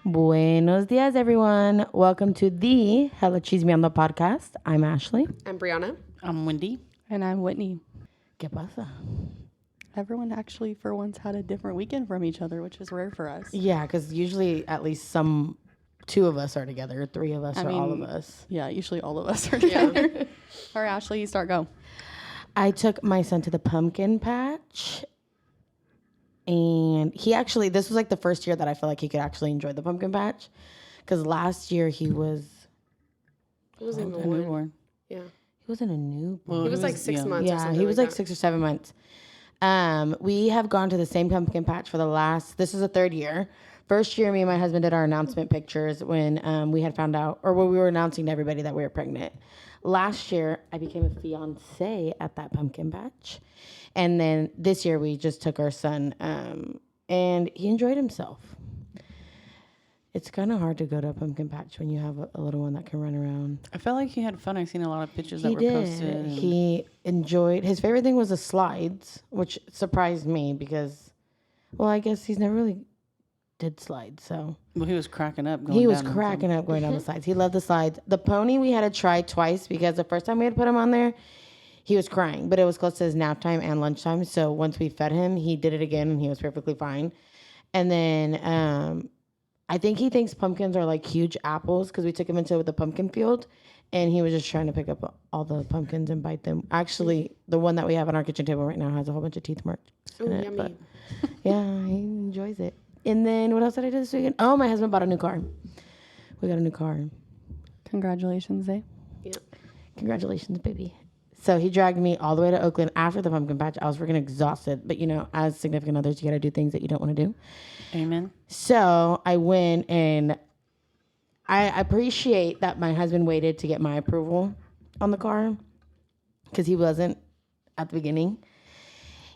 Buenos dias, everyone. Welcome to the Hella Chismeando podcast. I'm Ashley. I'm Brianna. I'm Wendy. And I'm Whitney. ¿Qué pasa? Everyone actually, for once, had a different weekend from each other, which is rare for us. Yeah, because usually at least two of us are together, three of us, all of us. Yeah, usually all of us are together. All right, Ashley, you start, go. I took my son to the pumpkin patch. And this was like the first year that I felt like he could actually enjoy the pumpkin patch. Because last year he was He was in the A newborn. Yeah. He wasn't a newborn. Well, he was like 6 months. Yeah, he was like 6 or 7 months. We have gone to the same pumpkin patch for this is the third year. First year, me and my husband did our announcement pictures when we had found out, or when we were announcing to everybody that we were pregnant. Last year, I became a fiance at that pumpkin patch. And then this year, we just took our son, and he enjoyed himself. It's kind of hard to go to a pumpkin patch when you have a little one that can run around. I felt like he had fun. I've seen a lot of pictures that were He posted. did. He enjoyed. His favorite thing was the slides, which surprised me because, well, I guess he's never really did slides. So Well, he was cracking up. he was cracking up going down the slides. He loved the slides. The pony we had to try twice because the first time we had put him on there, he was crying, but it was close to his nap time and lunchtime. So once we fed him, he did it again and he was perfectly fine. And then I think he thinks pumpkins are like huge apples because we took him into the pumpkin field and he was just trying to pick up all the pumpkins and bite them. Actually, the one that we have on our kitchen table right now has a whole bunch of teeth marks in it. Yummy. But yeah, he enjoys it. And then what else did I do this weekend? Oh, my husband bought a new car. We got a new car. Congratulations, eh? Yeah. Congratulations, baby. So he dragged me all the way to Oakland after the pumpkin patch. I was freaking exhausted. But, as significant others, you got to do things that you don't want to do. Amen. So I went and I appreciate that my husband waited to get my approval on the car because he wasn't at the beginning.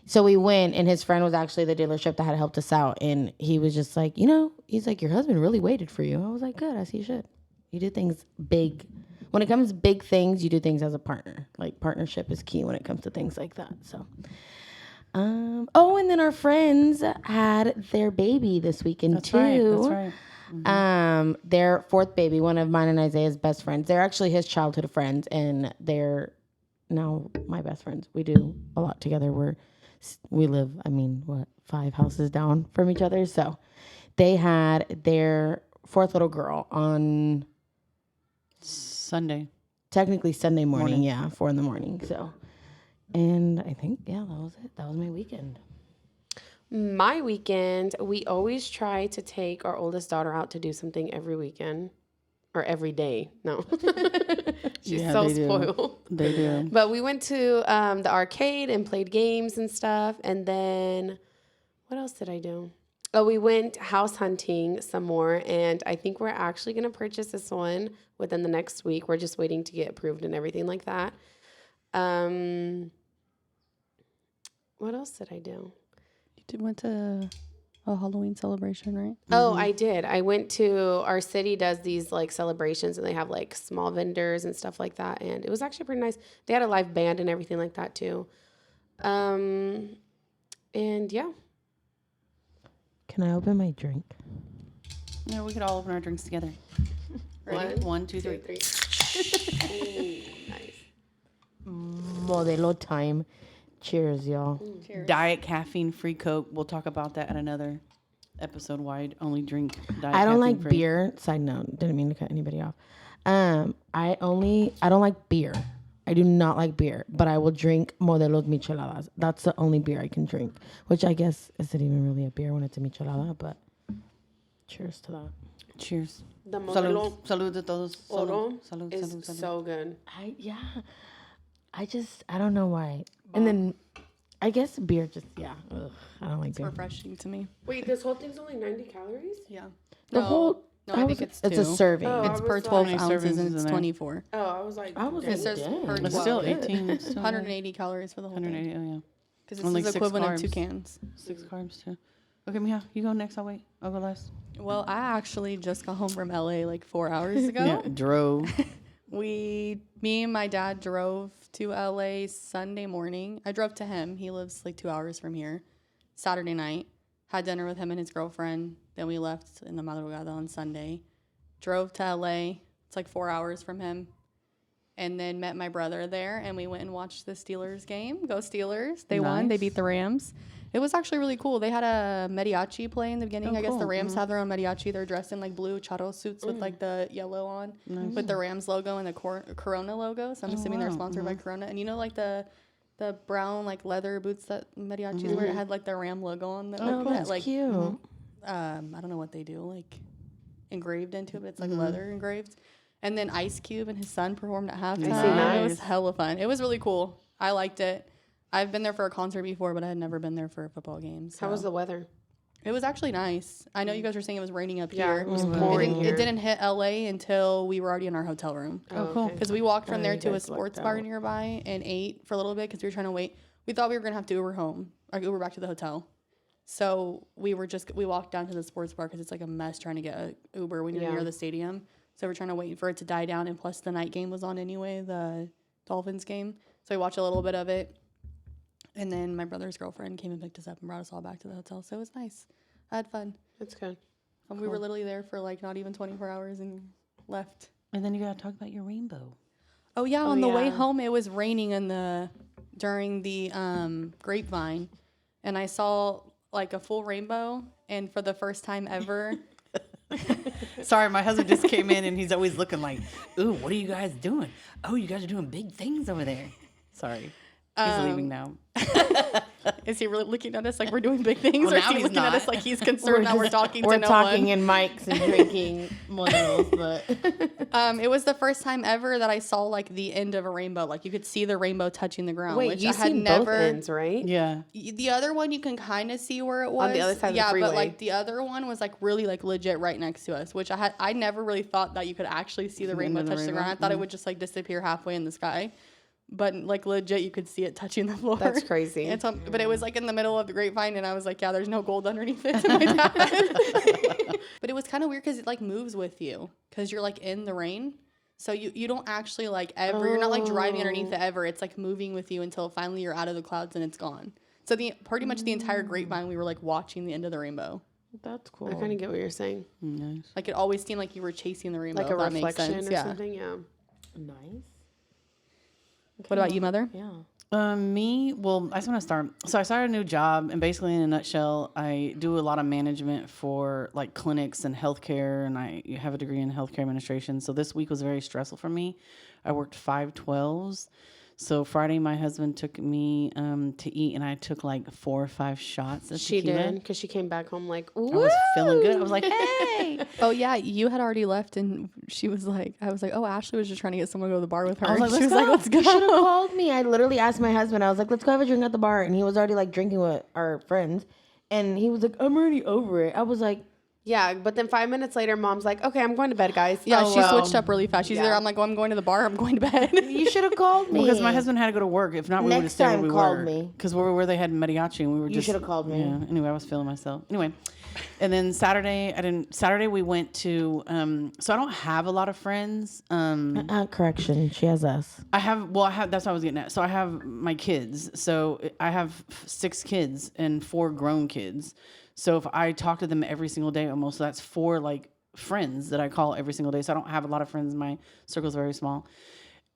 So we went and his friend was actually the dealership that had helped us out. And he was just like, he's like, your husband really waited for you. I was like, good, as he should. You do things big. When it comes to big things, you do things as a partner. Like partnership is key when it comes to things like that. So, and then our friends had their baby this weekend too. That's right. Mm-hmm. Their fourth baby, one of mine and Isaiah's best friends. They're actually his childhood friends, and they're now my best friends. We do a lot together. We live, 5 houses down from each other. So they had their fourth little girl on technically Sunday morning. Yeah, 4 a.m. So, and I think, that was it. That was my weekend. My weekend, we always try to take our oldest daughter out to do something every weekend. Or every day. No. She's so spoiled. They do. But we went to the arcade and played games and stuff. And then, what else did I do? Oh, we went house hunting some more. And I think we're actually going to purchase this one within the next week. We're just waiting to get approved and everything like that. What else did I do? Went to a Halloween celebration, right? Oh, I did. I went to, our city does these like celebrations and they have like small vendors and stuff like that. And it was actually pretty nice. They had a live band and everything like that too. And yeah. Can I open my drink? Yeah, we could all open our drinks together. Ready? 1, 2, 3. Ooh, nice. Modelo time. Cheers, y'all. Cheers. Diet caffeine-free Coke. We'll talk about that in another episode. Why I only drink diet I don't like caffeine-free. beer. Side note, didn't mean to cut anybody off. I don't like beer. I do not like beer, but I will drink Modelo's Micheladas. That's the only beer I can drink, which I guess isn't even really a beer when it's a Michelada, but cheers to that. Cheers. The Modelo Salud a todos. Oro Salud, is salud. so good. I don't know why. And then I guess beer just, I don't like It's beer. refreshing to me. Wait, this whole thing's only 90 calories? Yeah. No, I think it's a 2. serving. Oh, It's I per was 12 like- How many ounces servings and is it's in there? 24. Oh, I was like, I was dang. It says Dang. per But 12. still 18. It's still 180 calories for the whole 180. thing. Oh, yeah. Because Only this is 6 equivalent of 2 carbs. cans. 6 carbs, too. Okay, Mia, you go next. I'll wait. I'll go last. Well, I actually just got home from LA like 4 hours ago. Drove. Me and my dad drove to LA Sunday morning. I drove to him. He lives like 2 hours from here. Saturday night. had dinner with him and his girlfriend. Then we left in the madrugada on Sunday. Drove to LA. It's like 4 hours from him. And then met my brother there, and we went and watched the Steelers game. Go Steelers. They won. They beat the Rams. It was actually really cool. They had a mariachi play in the beginning. I guess the Rams have their own mariachi. They're dressed in like blue charro suits with like the yellow on with the Rams logo and the Corona logo. So I'm assuming they're sponsored by Corona. And you know like the brown like leather boots that mariachis wear? It had like the Ram logo on them. Oh, that's like, cute. I don't know what they do, like engraved into it, but it's like leather engraved. And then Ice Cube and his son performed at halftime. Nice. It was hella fun. It was really cool. I liked it. I've been there for a concert before, but I had never been there for a football game. So. How was the weather? It was actually nice. I know you guys were saying it was raining up Yeah, here. it was pouring here. It didn't hit LA until we were already in our hotel room. Oh, cool. Because we walked from there you to a guys lucked sports bar out. nearby and ate for a little bit because we were trying to wait. We thought we were going to have to Uber home, like Uber back to the hotel. So we walked down to the sports bar because it's like a mess trying to get an Uber when you're near the stadium. So we're trying to wait for it to die down. And plus the night game was on anyway, the Dolphins game. So we watched a little bit of it. And then my brother's girlfriend came and picked us up and brought us all back to the hotel. So it was nice. I had fun. That's good. We were literally there for like not even 24 hours and left. And then you got to talk about your rainbow. Oh yeah, on the way yeah. home it was raining during the grapevine, and I saw like a full rainbow, and for the first time ever. Sorry, my husband just came in and he's always looking like, ooh, what are you guys doing? Oh, you guys are doing big things over there. Sorry. He's leaving now. Is he really looking at us like we're doing big things, Well, or is now he he's looking at not. us like he's concerned that we're talking We're to no talking one? in mics and drinking millennials, but It was the first time ever that I saw like the end of a rainbow. Like you could see the rainbow touching the ground. Wait, which you I had seen never. both ends, right? Yeah. The other one you can kind of see where it was On the other side of the yeah, freeway. but like the other one was like really like legit right next to us, which I never really thought that you could actually see the rainbow end of the touch the rainbow? ground. I thought it would just like disappear halfway in the sky, but like legit you could see it touching the floor. That's crazy. But it was like in the middle of the grapevine, and I was like, yeah, there's no gold underneath it. To my dad. But it was kind of weird because it like moves with you because you're like in the rain. So you don't actually like ever, you're not like driving underneath it ever. It's like moving with you until finally you're out of the clouds and it's gone. So pretty much the entire grapevine, we were like watching the end of the rainbow. that's cool. I kind of get what you're saying. Nice. Like it always seemed like you were chasing the rainbow. Like a if that makes reflection sense. or Yeah. something. Yeah. Nice. What about you, Mother? Yeah. Well, I just want to start. So I started a new job, and basically, in a nutshell, I do a lot of management for like clinics and healthcare, and I have a degree in healthcare administration. So this week was very stressful for me. I worked 5/12s. So Friday, my husband took me to eat, and I took like 4 or 5 shots of She tequila. did because she came back home like, I was feeling good. I was like, hey. Oh yeah, you had already left, and she was like, I was like, oh, Ashley was just trying to get someone to go to the bar with her. I was like, she was let's like, go. let's go. You should have called me. I literally asked my husband. I was like, let's go have a drink at the bar. And he was already like drinking with our friends. And he was like, I'm already over it. I was like, yeah. But then 5 minutes later, Mom's like, okay, I'm going to bed, guys. Yeah, Oh, she well. switched up really fast. She's Yeah. either I'm like, oh, I'm going to the bar, I'm going to bed. you should have called me. Because my husband had to go to work. If not, we would have Next stayed where time, we call were. me. Because we were where they had mariachi, and we were You just. should have called me. Yeah. Anyway, I was feeling myself. Anyway, and then Saturday, Saturday we went to. So I don't have a lot of friends. Correction. She has us. I have. That's what I was getting at. So I have my kids. So I have 6 kids and 4 grown kids. So if I talk to them every single day, almost, so that's 4 like friends that I call every single day. So I don't have a lot of friends. My circle's very small.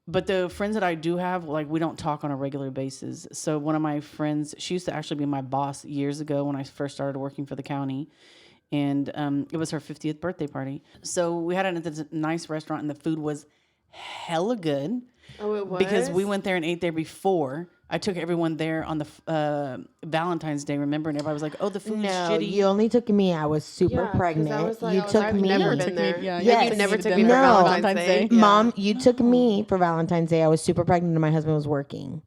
But the friends that I do have, like, we don't talk on a regular basis. So one of my friends, she used to actually be my boss years ago when I first started working for the county. And it was her 50th birthday party. So we had it at this nice restaurant, and the food was hella good. Oh, it was? Because we went there and ate there before. I took everyone there on the Valentine's Day, remember? And everybody was like, oh, the food's No, shitty. you only took me. I was super Yeah, 'cause I pregnant. was like, you I was took like, me. I've never Took been me- there. yeah, Yes. You never took to me for dinner. No. Valentine's Day. Yeah. Mom, you took me for Valentine's Day. I was super pregnant and my husband was working.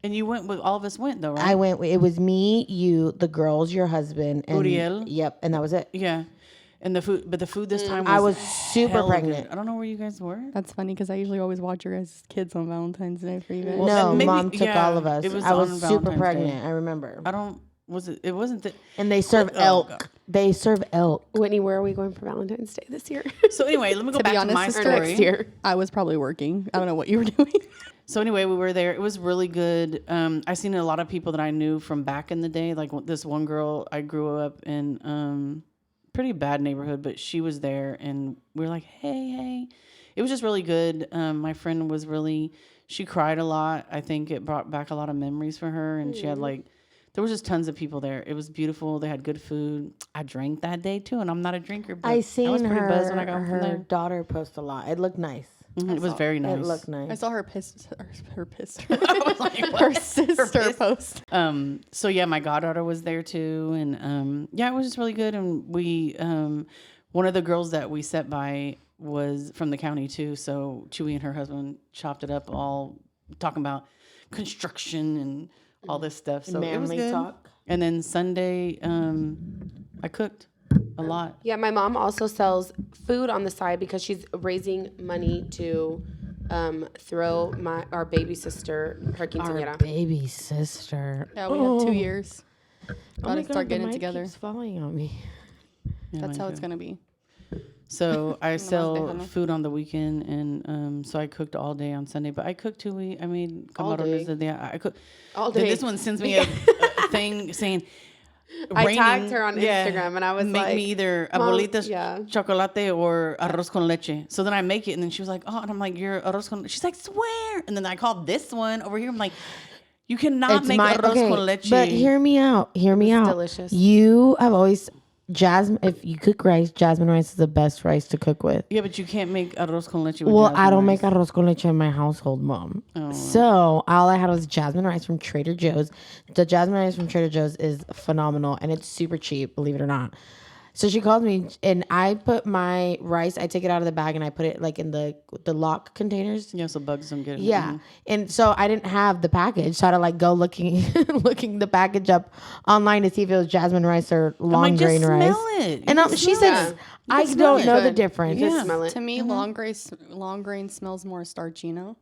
And you went with, all of us went though, right? I went, it was me, you, the girls, your husband. And, Uriel? Yep, and that was it. Yeah. And the food this time was I was super hella pregnant. good. I don't know where you guys were. That's funny because I usually always watch your guys' kids on Valentine's Day for you guys. Well, No, maybe- Mom took yeah, all of us. it was I was on super Valentine's pregnant. Day. I remember. It wasn't that. And they serve Oh, elk. God. They serve elk. Whitney, where are we going for Valentine's Day this year? So anyway, let me go To be back to honest, my sister, Or story. next year? I was probably working. I don't know what you were doing. So anyway, we were there. It was really good. I seen a lot of people that I knew from back in the day. Like this one girl, I grew up in pretty bad neighborhood, but she was there, and we were like, hey. It was just really good. My friend was she cried a lot. I think it brought back a lot of memories for her, and she had there was just tons of people there. It was beautiful. They had good food. I drank that day too, and I'm not a drinker, but I was seen pretty buzzed when I got home from her there. daughter post a lot. It looked nice. It was very nice. It looked I nice. saw her her sister post. So yeah, my goddaughter was there too, and it was just really good. And we, one of the girls that we sat by was from the county too. So Chewy and her husband chopped it up, all talking about construction and all this stuff. So it was Manly good. talk. And then Sunday, I cooked a lot. Yeah, my mom also sells food on the side because she's raising money to throw our baby sister her Our quinceañera. baby sister. Yeah, we have 2 years. Oh Gotta my start God, the getting mic together. keeps falling on me. Yeah, That's mine how it's too. gonna be. So I sell dejando. food on the weekend, and so I cooked all day on Sunday. But I cooked too. I made All camarones day. de día. I cook. All Then day. this one sends me a thing saying. I tagged her on Instagram, and I was make like, me either Mom, abuelitas yeah. chocolate or arroz con leche. So then I make it, and then she was like, "Oh," and I'm like, "You're arroz con." She's like, "Swear." And then I called this one over here. I'm like, "You cannot make arroz con leche." But hear me out. Hear me out. delicious. You have always Jasmine. If you cook rice, jasmine rice is the best rice to cook with. Yeah, but you can't make arroz con leche with Well, jasmine I don't rice. make arroz con leche in my household, Mom. Oh. So all I had was jasmine rice from Trader Joe's. The jasmine rice from Trader Joe's is phenomenal, and it's super cheap, believe it or not. So she called me, and I put my rice. I take it out of the bag, and I put it like in the lock containers. Yeah, so bugs don't get it. Yeah, Mhm. and so I didn't have the package, so I had to like go looking looking the package up online to see if it was jasmine rice or long like, just grain rice. smell it. You And can she smell says, it. I smell don't it. know the Good. difference. You can smell it. To me, long grain smells more starchy, you know?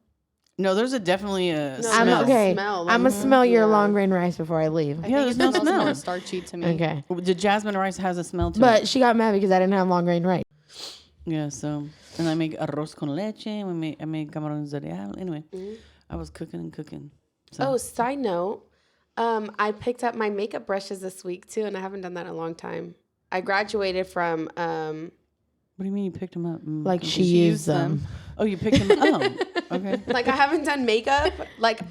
No, there's definitely a No, I'm smell. okay. Smell, I'm like, gonna smell your yeah. long grain rice before I leave. I Yeah, think there's it no smells smell. more starchy to me. Okay, The jasmine rice has a smell to it. but she got mad because I didn't have long grain rice. Yeah, so and I make arroz con leche. I made camarones de real. Anyway, I was cooking and cooking. So. Oh, side note, I picked up my makeup brushes this week too, and I haven't done that in a long time. I graduated from What do you mean you picked them up? Like she confused. used them. Oh, you picked them up. Oh, okay. like I haven't done makeup. Like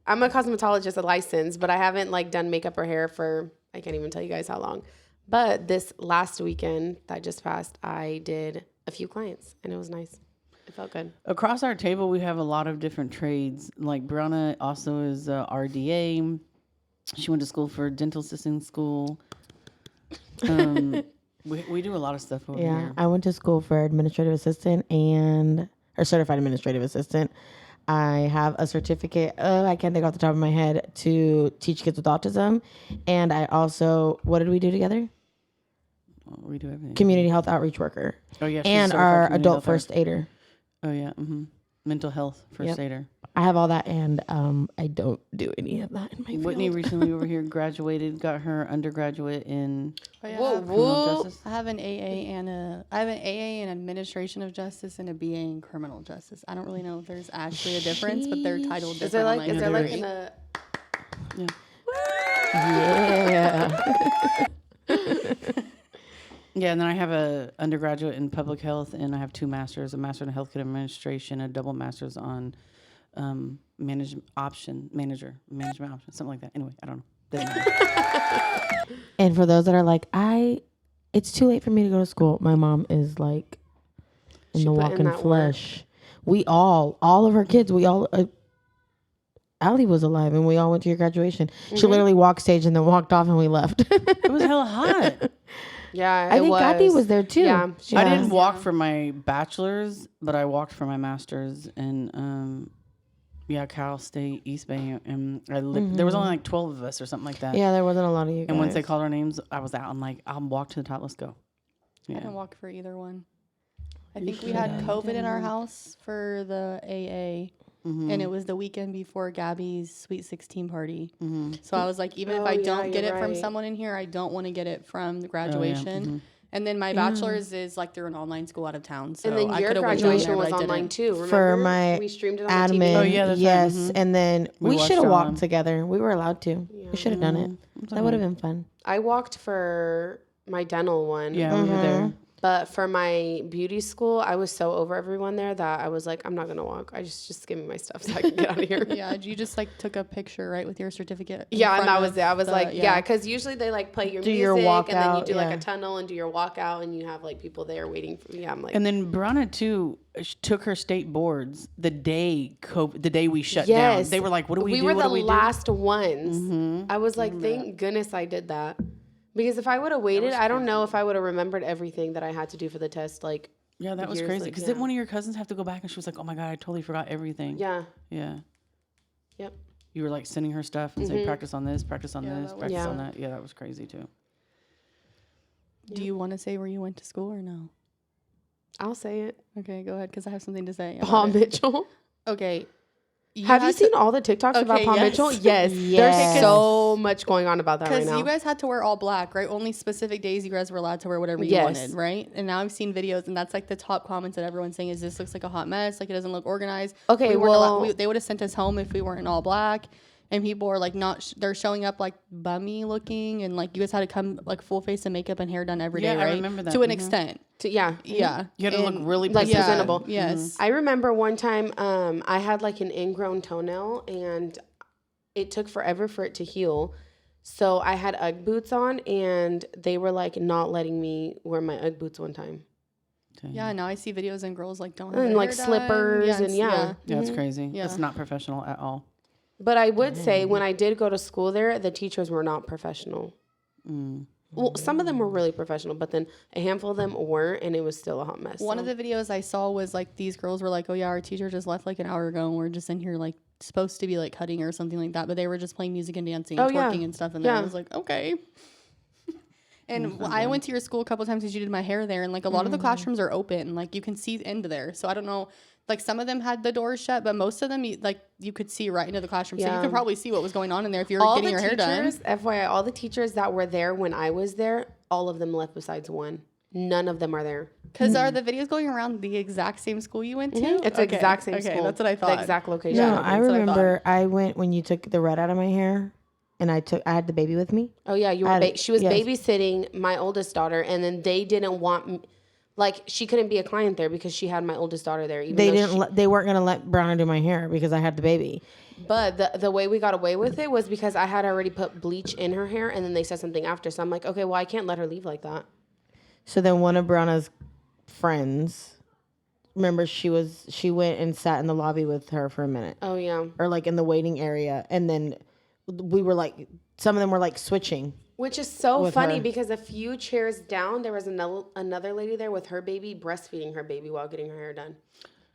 I'm a cosmetologist, a license, but I haven't like done makeup or hair for I can't even tell you guys how long. But this last weekend that just passed, I did a few clients, and it was nice. It felt good. Across our table, we have a lot of different trades. Like Brianna also is RDA. She went to school for dental assisting school. We do a lot of stuff over Yeah, here. I went to school for administrative assistant or certified administrative assistant. I have a certificate. I can't think off the top of my head to teach kids with autism, and I also what did we do together? We do everything. Community health outreach worker, Oh yeah, she's and certified our community adult health first aider. Oh yeah, mental health first Yep. aider. I have all that, and I don't do any of that in my Whitney field. recently over here graduated, got her undergraduate in Oh, yeah, Whoa, criminal whoa. justice. I have an AA in administration of justice and a BA in criminal justice. I don't really know if there's actually a difference, but they're titled different. Is there on like my is there like degree. in a Yeah. Yeah, and then I have a undergraduate in public health, and I have 2 masters: a master in healthcare administration, a double master's on management option, something like that. Anyway, I don't know. Doesn't matter. And for those that are like, it's too late for me to go to school. My mom is like in She the put in walking that work. flesh. We all of her kids, Allie was alive and we all went to your graduation. She literally walked stage and then walked off and we left. It was hella hot. yeah. I think Kathy was there too. Yeah, I didn't walk for my bachelor's, but I walked for my master's in Cal State, East Bay, and there was only like 12 of us or something like that. Yeah, there wasn't a lot of you guys. And once they called our names, I was out. I'm like, I'll walk to the top. Let's go. I Yeah. didn't walk for either one. I think we had COVID in our house for the AA, and it was the weekend before Gabby's Sweet 16 party. So I was like, even if Oh, I yeah, don't get it you're from right. someone in here, I don't want to get it from the graduation. And then my bachelor's is like through an online school out of town. So And then I your could have went down graduation there, was but I online didn't. too. Remember? For my we streamed it on the admin. TV. Oh, yeah, that's right. yes. Mhm. And then we watched should have it walked on. together. We were allowed to. We should have done it. That would have been fun. I walked for my dental one. Yeah, we were there. But for my beauty school, I was so over everyone there that I was like, I'm not gonna walk. I just give me my stuff so I can get out of here. Yeah, you just like took a picture, right, with your certificate. in Yeah, and front that was of it. I was the- like, yeah, because usually they like play your Do music your and then you walkout, do like yeah. a tunnel and do your walkout and you have like people there waiting for you. Yeah, I'm like, And then Brana too took her state boards the day we shut yes, down. They were like, "What do we do? We were What the do we do?" last ones. I was like, thank goodness I did that. Because if I would have waited, I don't know if I would have remembered everything that I had to do for the test. Like, Yeah, that was years, crazy. like, Because yeah. didn't one of your cousins have to go back and she was like, "Oh my god, I totally forgot everything." yeah, Yeah. yep. You were like sending her stuff and say, "Practice on this, practice on Yeah, this, that was- practice Yeah. on that." Yeah, that was crazy too. Do you want to say where you went to school or no? I'll say it. Okay, go ahead, because I have something to say. about Paul it. Mitchell. Okay. Have you had to- seen all the TikToks about Okay, Paul yes. Mitchell? Yes. Yes. There's so much going on about that right Because now. you guys had to wear all black, right? Only specific days you guys were allowed to wear whatever you Yes. wanted, right? And now I've seen videos, and that's like the top comments that everyone's saying is this looks like a hot mess, like it doesn't look organized. Okay, We weren't well- they would have sent us home if we weren't in all black. And people are like they're showing up like bummy looking, and like you guys had to come like full face of makeup and hair done every day, Yeah, I right? remember that. To an Mhm. extent. Yeah. Yeah. You had to look And- really Like presentable. presentable. Yes. I remember one time I had like an ingrown toenail and it took forever for it to heal. So I had Ugg boots on and they were like not letting me wear my Ugg boots one time. Yeah, now I see videos and girls like don't have And their like hair done. slippers Yeah, and yeah. Yeah, it's crazy. Yeah. It's not professional at all. But I would say when I did go to school there, the teachers were not professional. Well, some of them were really professional, but then a handful of them weren't, and it was still a hot mess. One of the videos I saw was like these girls were like, "Oh yeah, our teacher just left like an hour ago, and we're just in here like supposed to be like cutting or something like that." But they were just playing music and dancing, Oh, and yeah. twerking and stuff. And Yeah. I was like, okay. And I went to your school a couple times because you did my hair there, and like a lot of the classrooms are open, and like you can see into there. So I don't know. Like some of them had the doors shut, but most of them, you could see right into the classroom. So you Yeah. could probably see what was going on in there if you were all getting the your hair done. teachers, FYI, all the teachers that were there when I was there, all of them left besides one. None of them are there. Because are the videos going around the exact same school you went to? It's the exact same Okay, school. that's what I thought. The exact location. No, Yeah, I that's what I remember I went when you took the red out of my hair, and I had the baby with me. Oh yeah, you were. At- She was yes. babysitting my oldest daughter, and then they didn't want, like, she couldn't be a client there because she had my oldest daughter there. Even They though didn't. They weren't gonna let Browner do my hair because I had the baby. But the way we got away with it was because I had already put bleach in her hair, and then they said something after. So I'm like, okay, well, I can't let her leave like that. So then one of Browna's friends, remember she went and sat in the lobby with her for a minute, Oh yeah. or like in the waiting area, and then we were like, some of them were like switching. Which is so With funny her. because a few chairs down, there was another lady there with her baby, breastfeeding her baby while getting her hair done.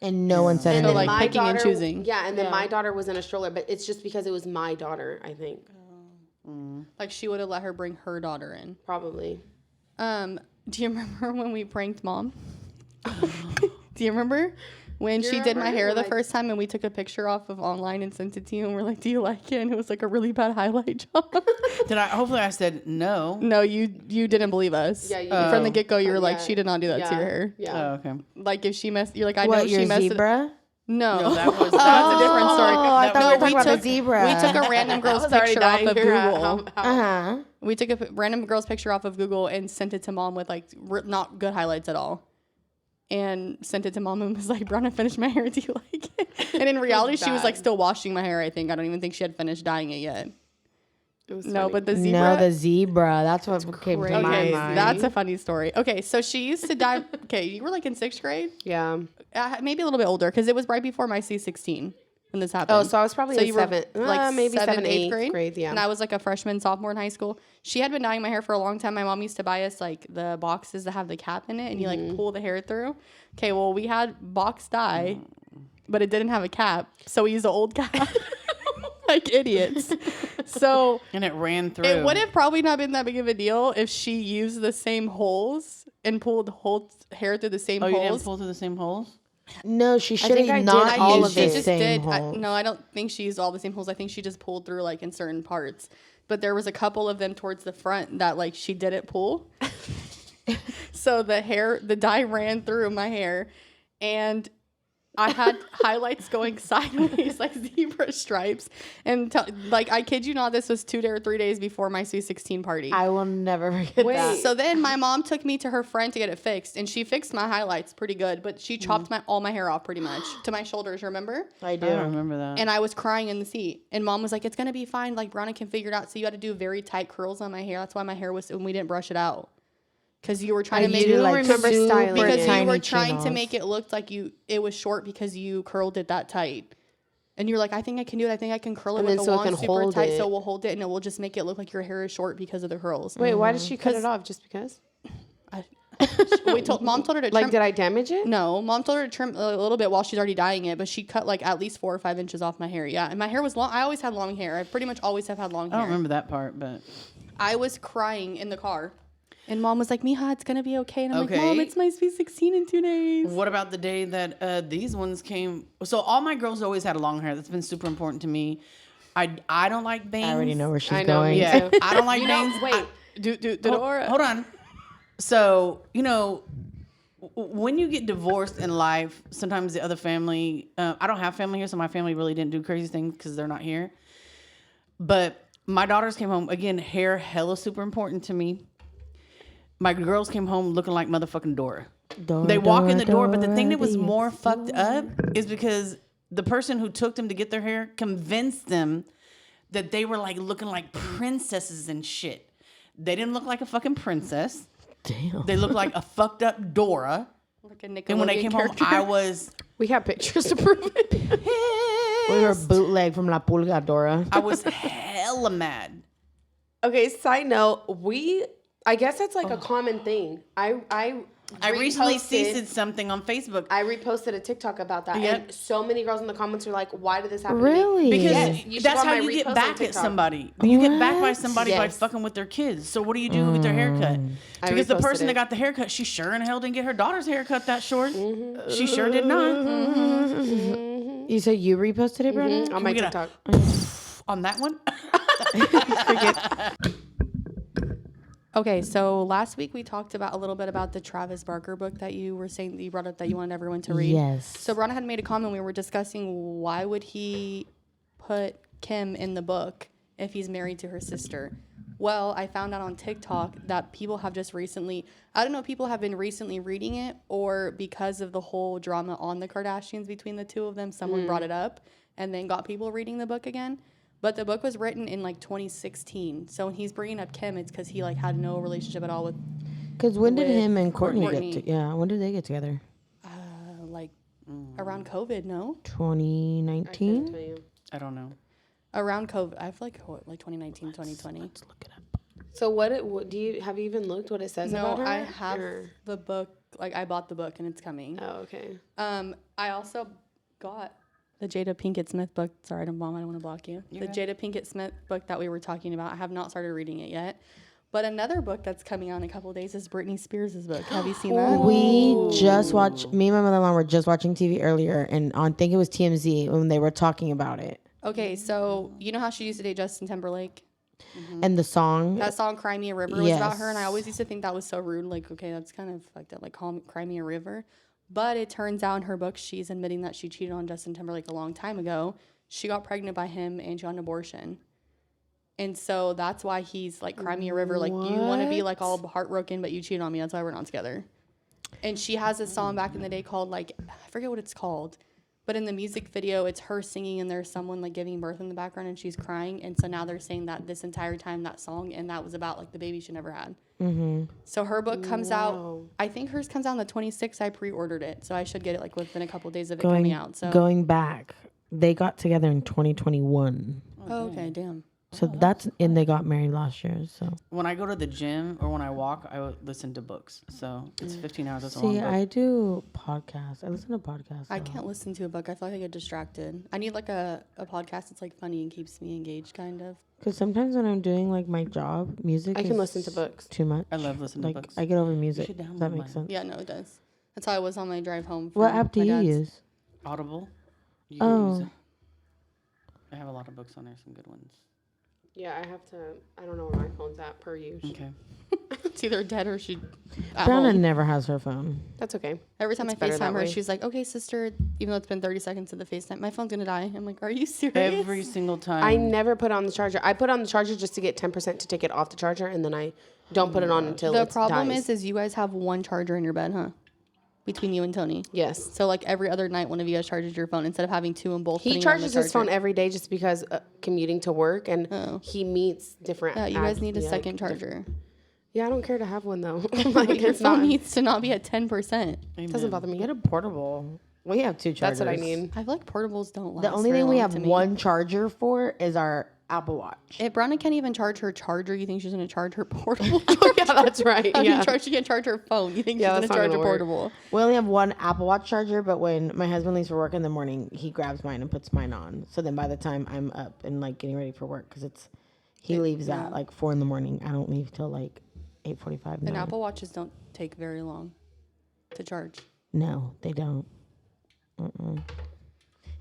And no one said And So, anything. then like, my picking and daughter, choosing. Yeah, and then my daughter was in a stroller, but it's just because it was my daughter, I think. Like she would have let her bring her daughter in. Probably. Do you remember when we pranked mom? Do you remember when she did my remember? hair the Like- first time and we took a picture off of online and sent it to you and we're like, "Do you like it?" And it was like a really bad highlight job. Hopefully I said no. No, you didn't believe us. Yeah, you From the did. get go, you were like, Yeah. "She did not do that to Yeah. your hair." Yeah. Oh, okay. Like if she messed, you're like, "I know What, she your messed it." zebra? No, No, that was that's a different story. Oh, I thought we were talking about the took, zebra. We took a random girl's was already picture off dying of here at Google. Uh-huh. We took a random girl's picture off of Google and sent it to mom with like not good highlights at all. And sent it to mom and was like, "Bronna, finished my hair. Do you like it?" And in reality, she was like still washing my hair. I think I don't even think she had finished dyeing it yet. It was No, funny. but the zebra. No, the zebra. That's what came to my Okay, mind. that's a funny story. Okay, so she used to dye. Okay, you were like in 6th grade, Yeah. maybe a little bit older, because it was right before my C16 when this happened. Oh, so I was probably in you were, seventh, maybe 7th, 8th grade. Yeah. And I was like a freshman, sophomore in high school. She had been dyeing my hair for a long time. My mom used to buy us like the boxes that have the cap in it, and you like pull the hair through. Okay, well we had box dye, but it didn't have a cap, so we used an old cap. Like idiots. So And it ran through. it would have probably not been that big of a deal if she used the same holes and pulled whole hair through the same Oh, you didn't holes. pull through the same holes? No, she should think I have did. not I all used of it. the same holes. No, I don't think she used all the same holes. I think she just pulled through like in certain parts. But there was a couple of them towards the front that like she didn't pull. So the dye ran through my hair, and I had highlights going sideways like zebra stripes. And like, I kid you not, this was 2 or 3 days before my Sweet 16 party. I will never forget that. So then my mom took me to her friend to get it fixed, and she fixed my highlights pretty good, but she chopped all my hair off pretty much to my shoulders, remember? I I do. don't remember that. And I was crying in the seat. And mom was like, it's going to be fine. Like, Bronna can figure it out. So you had to do very tight curls on my hair. That's why my hair was, and we didn't brush it out. Because you were trying to make do it like remember super styling because it. you tiny were trying to chinos. make it look like it was short because you curled it that tight. And you're like, I think I can do it. I think I can curl it And with then a so it wand can super hold tight it. so we'll hold it and it will just make it look like your hair is short because of the curls. Wait, why did she cut 'Cause- it off? Just because? Mom told her to trim. Like, did I damage it? No, mom told her to trim a little bit while she's already dyeing it, but she cut like at least 4 or 5 inches off my hair. Yeah, and my hair was long. I always had long hair. I pretty much always have had long I hair. don't remember that part, but I was crying in the car, and mom was like, "Mija, it's gonna be okay." And I'm like, Okay. "Mom, it's my Sweet 16 in 2 days." what about the day that these ones came? So all my girls always had long hair. That's been super important to me. I don't like bangs. I already know where she's I know, going. me Yeah, too. I don't like You know, bangs. wait. Hold on. So, when you get divorced in life, sometimes the other family, I don't have family here, so my family really didn't do crazy things because they're not here. But my daughters came home, again, hair hella super important to me. My girls came home looking like motherfucking Dora. They walk in the door, but the thing that was more fucked up is because the person who took them to get their hair convinced them that they were like looking like princesses and shit. They didn't look like a fucking princess. Damn. They looked like a fucked up Dora. Like a And when they Nickelodeon came character. home, I was We have pictures to prove it. We were bootleg from La Pulga, Dora. I was hella mad. Okay, side note, I guess that's like a common thing. I recently reposted- ceased something on Facebook I reposted a TikTok about that, Yep. and so many girls in the comments were like, "Why did this happen?" Really? To me? because Yes, you should that's go how on my you get repost on back at TikTok. somebody. You get back by somebody by Yes. fucking with their kids. So what do you do with their haircut? I Because the reposted person it. that got the haircut, she sure in hell didn't get her daughter's haircut that short. She sure did not. You said you reposted it, Brenda? On my we get a- TikTok. On that one, Okay, so last week we talked about a little bit about the Travis Barker book that you were saying that you brought up that you wanted everyone to read. Yes. So Bronna had made a comment. We were discussing why would he put Kim in the book if he's married to her sister. Well, I found out on TikTok that people have just recently, I don't know if people have been recently reading it or because of the whole drama on the Kardashians between the two of them, someone brought it up and then got people reading the book again. But the book was written in like 2016. So when he's bringing up Kim, it's because he like had no relationship at all with Because when did with him and Courtney, Courtney. get yeah, when did they get together? like around COVID, no? 2019? I don't know. Around COVID. I feel like 2019, 2020. Let's look it up. So what do you have you even looked what it says No, about her? I have Or- the book. Like I bought the book and it's coming. Oh, okay. I also got the Jada Pinkett Smith book. Sorry, Mom, I don't want to block you. The Jada Pinkett Smith book that we were talking about. I have not started reading it yet. But another book that's coming out in a couple of days is Britney Spears' book. Have you seen that? We just watched, me and my mother-in-law were just watching TV earlier, and I think it was TMZ when they were talking about it. Okay, so you know how she used to date Justin Timberlake? And the song, That song "Cry Me a River" was about her, and I Yes. always used to think that was so rude. Like, okay, that's kind of fucked up. Like, "Cry Me a River," but it turns out in her book, she's admitting that she cheated on Justin Timberlake a long time ago. She got pregnant by him, and she got an abortion, and so that's why he's like, "Cry Me a River." Like, you want to be like all heartbroken, but you cheated on me. That's why we're not together. And she has a song back in the day called like I forget what it's called. But in the music video, it's her singing and there's someone like giving birth in the background and she's crying. And so now they're saying that this entire time that song and that was about like the baby she never had. Mm-hmm. So her book comes out. I think hers comes out on the 26th. I pre-ordered it, so I should get it like within a couple of days of it coming out. So going back, they got together in 2021. oh, okay, damn. So that's, and they got married last year, so. When I go to the gym or when I walk, I would listen to books. So it's 15 hours. That's a long See, book. I do podcasts. I listen to podcasts. I can't listen to a book. I feel like I get distracted. I need like a podcast that's like funny and keeps me engaged, kind of. Because sometimes when I'm doing like my job, music I can is listen to books. too much. I love listening like, to books. I get over music. should Does download that make mine. sense? Yeah, no, it does. That's how I was on my drive home. What from app do my you dad's. use? Audible. You Oh. use it. I have a lot of books on there. Some good ones. Yeah, I don't know where my phone's at per usual. Okay. It's either dead or she. At Brianna home. never has her phone. That's okay. Every time It's I better that FaceTime her, way. she's like, "Okay, sister." Even though it's been 30 seconds of the FaceTime, my phone's gonna die. I'm like, "Are you serious?" Every single time. I never put on the charger. I put on the charger just to get 10% to take it off the charger, and then I don't put it on until The it problem dies. is you guys have one charger in your bed, huh? Between you and Tony. Yes. So like every other night, one of you guys charges your phone instead of having two and both. He putting it on the charges his phone charger. every day just because commuting to work, and Oh. he meets different. Yeah, you guys need a like, second charger. Yeah, I don't care to have one though. Like, Your it's phone not. needs to not be at 10%. It doesn't bother me. Get a portable. We have 2 chargers. That's what I need. I feel like portables don't last. The only very thing we long have to me. one charger for is our Apple Watch. If Bronna can't even charge her charger, you think she's gonna charge her portable? Oh, yeah, that's right. Yeah. Yeah. She can't charge her phone. You think Yeah, she's that's gonna not charge a gonna work. portable? We only have one Apple Watch charger, but when my husband leaves for work in the morning, he grabs mine and puts mine on. So then by the time I'm up and like getting ready for work, because he leaves at like 4 in the morning. I don't leave till like 8:45. And Apple Watches don't take very long to charge. No, they don't.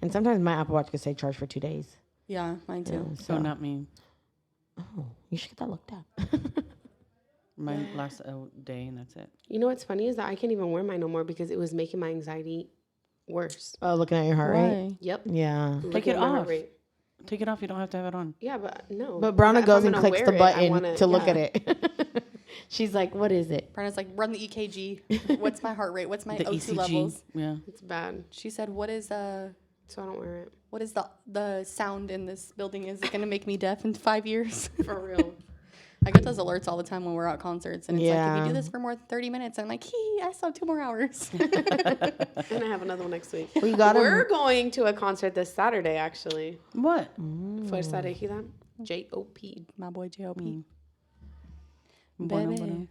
And sometimes my Apple Watch can stay charged for 2 days. Yeah, mine too. So Oh, not me. you should get that looked at. Mine lasts a day and that's it. You know what's funny is that I can't even wear mine no more because it was making my anxiety worse. Oh, looking at your heart rate. Why? Yep. Yeah. Looking it at my heart off. rate. Take it off. You don't have to have it on. Yeah, but no. But Browna If goes I'm and gonna clicks wear the it, I button wanna- to look yeah. at it. She's like, what is it? Brenna's like, run the EKG. What's my heart rate? What's my The O2 ECG. levels? Yeah. It's bad, She said, what is so I don't wear it. the sound in this building? Is it gonna make me deaf in 5 years? For real. I get those alerts all the time when we're at concerts, and it's like, if Yeah. you do this for more than 30 minutes, I'm like, I still have 2 more hours. And I have another one next week. We got We're going to a concert this Saturday, actually. What? Fuerza Regida. J-O-P. My boy J.O.P. Bueno, Baby, bueno.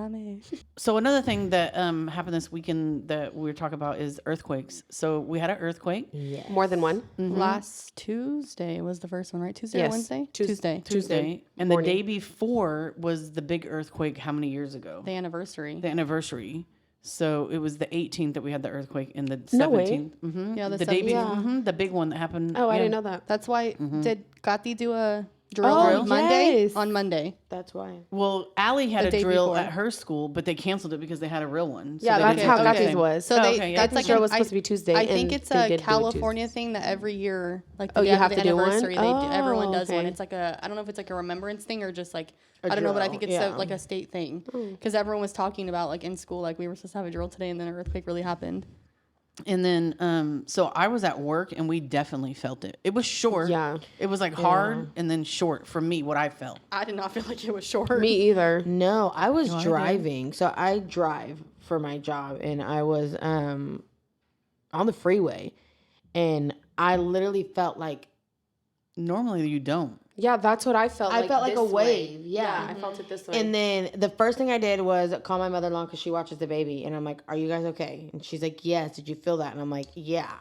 dame. So another thing that happened this weekend that we were talking about is earthquakes. So we had an earthquake. More than one. Last Tuesday was the first one, right? Tuesday or Yes. Wednesday? Tuesday. Tuesday. And morning. the day before was the big earthquake how many years ago? The anniversary. The anniversary. So it was the 18th that we had the earthquake and the 17th. No way. Mm-hmm. Yeah, the day 17th. before, the big one that happened. Oh, I yeah. didn't know that. That's why, did Gatti do a drill Oh, on Monday? yes. On Monday. That's why. Well, Allie had The a day drill before. at her school, but they canceled it because they had a real one. So Yeah, they that's didn't how do the Gatti's same. was. So Oh, they, okay, yeah. that's His like drill an- was supposed to be Tuesday. I think and it's they a did do it California Tuesday. thing that every year, like Oh, the you day of have the to do one? anniversary, everyone Oh, does one. okay. It's like I don't know if it's like a remembrance thing or just like A I don't know, but I drill, think it's yeah. like a state thing because everyone was talking about like in school, like we were supposed to have a drill today, and then an earthquake really happened. And then, so I was at work and we definitely felt it. It was short. Yeah. It was like hard and then short for me, what I felt. I did not feel like it was short. Me either. No, I was I did. driving. So I drive for my job, and I was on the freeway, and I literally felt like Normally you don't. Yeah, that's what I felt I like. felt like this a way. wave, yeah. I felt it this way. And then the first thing I did was call my mother-in-law because she watches the baby. And I'm like, are you guys okay? And she's like, yes. Did you feel that? And I'm like, yeah.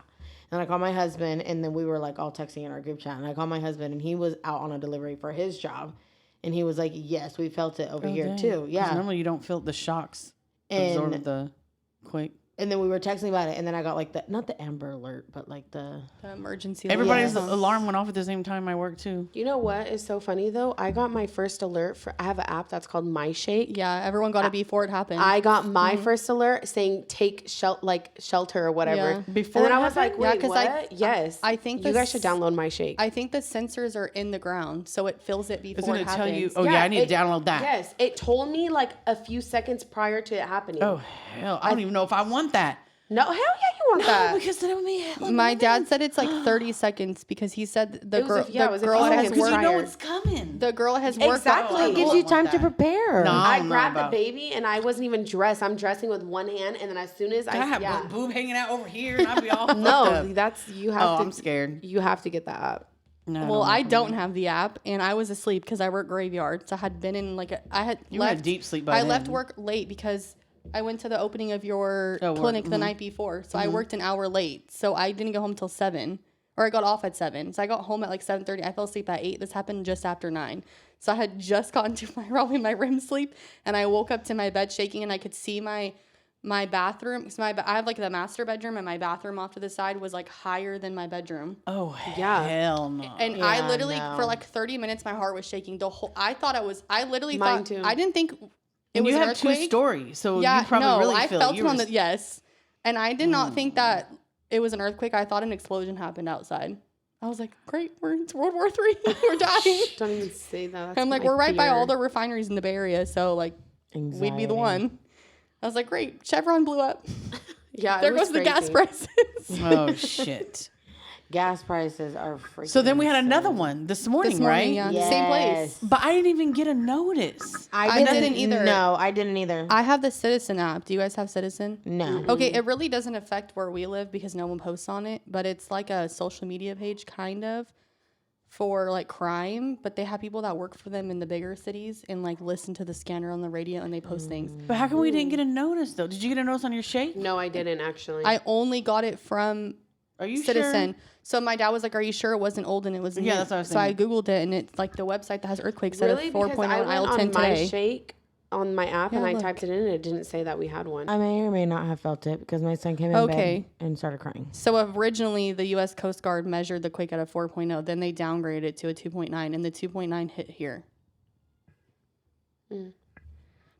And I called my husband, and then we were like all texting in our group chat. And I called my husband, and he was out on a delivery for his job. And he was like, yes, we felt it over here dang. too. 'Cause Yeah. Normally you don't feel the shocks And- absorb the quake. And then we were texting about it. And then I got like not the Amber Alert, but like the... The emergency. Everybody's alert. alarm went off at the same time I work too. you know what is so funny though? I got my first alert I have an app that's called My Shake. Yeah, everyone got it before it happened. I got my first alert saying take shelter or whatever. Yeah. Before and then it I was like, happened? wait, Yeah, 'cause what? Yes. I think you the guys should download My Shake. I think the sensors are in the ground, so it feels it It's before going it to happens. tell you, oh yeah, I need to download that. Yes, it told me like a few seconds prior to it happening. Oh hell, I don't even know if I want that. No, hell yeah, you want that. Because then it would be hell. My dad said it's like 30 seconds because he said the It was girl, a- yeah, it the was a girl few has seconds because you know prior. it's coming. the girl has worked. Exactly. It Oh, gives I you want time to that. prepare. No. I don't know grabbed the about- baby and I wasn't even dressed. I'm dressing with one hand, and then as soon as I have yeah. boob hanging out over here, and I'd be all fucked No, up. that's you have Oh, to. I'm scared. You have to get that app. No, Well, I know. don't have the app, and I was asleep because I work graveyard. So I had been in I had You were in left deep sleep by I left then. work late because I went to the opening of your Oh, work, clinic the night before. So I worked an hour late. So I didn't go home till 7, or I got off at 7. So I got home at like 7:30. I fell asleep at 8. This happened just after 9. So I had just gotten to probably my REM sleep, and I woke up to my bed shaking, and I could see my my bathroom, so I have like the master bedroom, and my bathroom off to the side was like higher than my bedroom. Oh, Yeah. hell no. And Yeah, I literally, no. for like 30 minutes, my heart was shaking. I literally Mine thought, too. I didn't think it and was you an have two earthquake. stories, so Yeah, you probably no, really I feel felt it. it on the, yes. And I did not think that it was an earthquake. I thought an explosion happened outside. I was like, great, it's World War III. We're dying. Don't even say that. That's I'm like, my we're right by fear. all the refineries in the Bay Area, so like, we'd be the one. I was like, great, Chevron blew up. Yeah, There goes the gas prices. Oh, shit. Gas prices are freaking. So then we had insane. another one this morning, This morning, right? yeah, the same place. Yes. But I didn't even get a notice. I didn't either. No, I didn't either. I have the Citizen app. Do you guys have Citizen? No. Okay, it really doesn't affect where we live because no one posts on it, but it's like a social media page kind of for like crime, but they have people that work for them in the bigger cities and like listen to the scanner on the radio and they post things. But how come we didn't get a notice, though? Did you get a notice on your shake? No, I didn't actually. I only got it from Are you Citizen. sure? So my dad was like, "Are you sure it wasn't old and it was new?" Yeah, that's what I was So I thinking. googled it and it's like the website that has earthquakes at really a because 4.0 I on went aisle 10 on my today. shake on my app Yeah, and I look. typed it in and it didn't say that we had one. I may or may not have felt it because my son came in Okay. bed and started crying. So originally the U.S. Coast Guard measured the quake at a 4.0. Then they downgraded it to a 2.9, and the 2.9 hit here.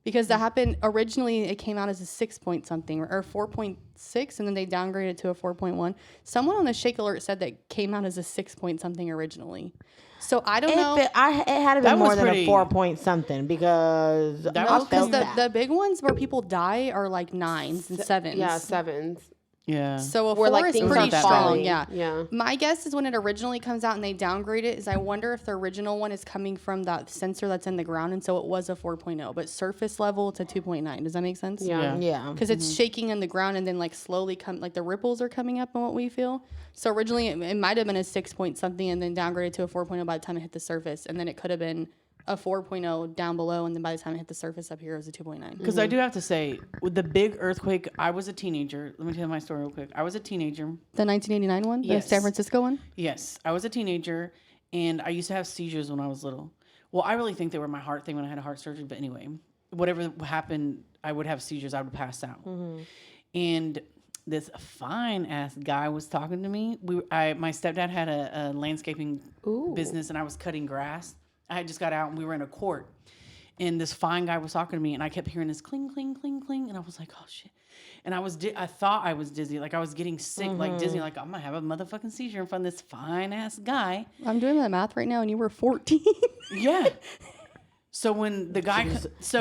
Because that happened originally, it came out as a 6 point something or 4.6, and then they downgraded it to a 4.1. Someone on the Shake Alert said that it came out as a 6 point something originally. So I don't know. It had to be That more was than pretty- a 4 point something because I No, because felt that. the big ones where people die are like 9s and 7s. Yeah, 7s. Yeah. So a Where 4 like is things pretty are that strong. falling. Yeah. Yeah. My guess is when it originally comes out and they downgrade it is I wonder if the original one is coming from that sensor that's in the ground, and so it was a 4.0, but surface level it's a 2.9. Does that make sense? Yeah. Yeah. Because it's shaking in the ground and then like slowly like the ripples are coming up on what we feel. So originally it might have been a 6 point something and then downgraded to a 4.0 by the time it hit the surface, and then it could have been a 4.0 down below, and then by the time it hit the surface up here it was a 2.9. Because I do have to say, with the big earthquake, I was a teenager. Let me tell you my story real quick. I was a teenager. The 1989 one, Yes. the San Francisco one. Yes, I was a teenager, and I used to have seizures when I was little. Well, I really think they were my heart thing when I had a heart surgery. But anyway, whatever happened, I would have seizures. I would pass out. And this fine ass guy was talking to me. My stepdad had a landscaping business, and I was cutting grass. I had just got out, and we were in a court. And this fine guy was talking to me, and I kept hearing this cling, cling, cling, cling, and I was like, "Oh shit!" And I thought I was dizzy, like I was getting sick, like dizzy, like I'm gonna have a motherfucking seizure in front of this fine ass guy. I'm doing that math right now, and you were 14. Yeah. So when the guy,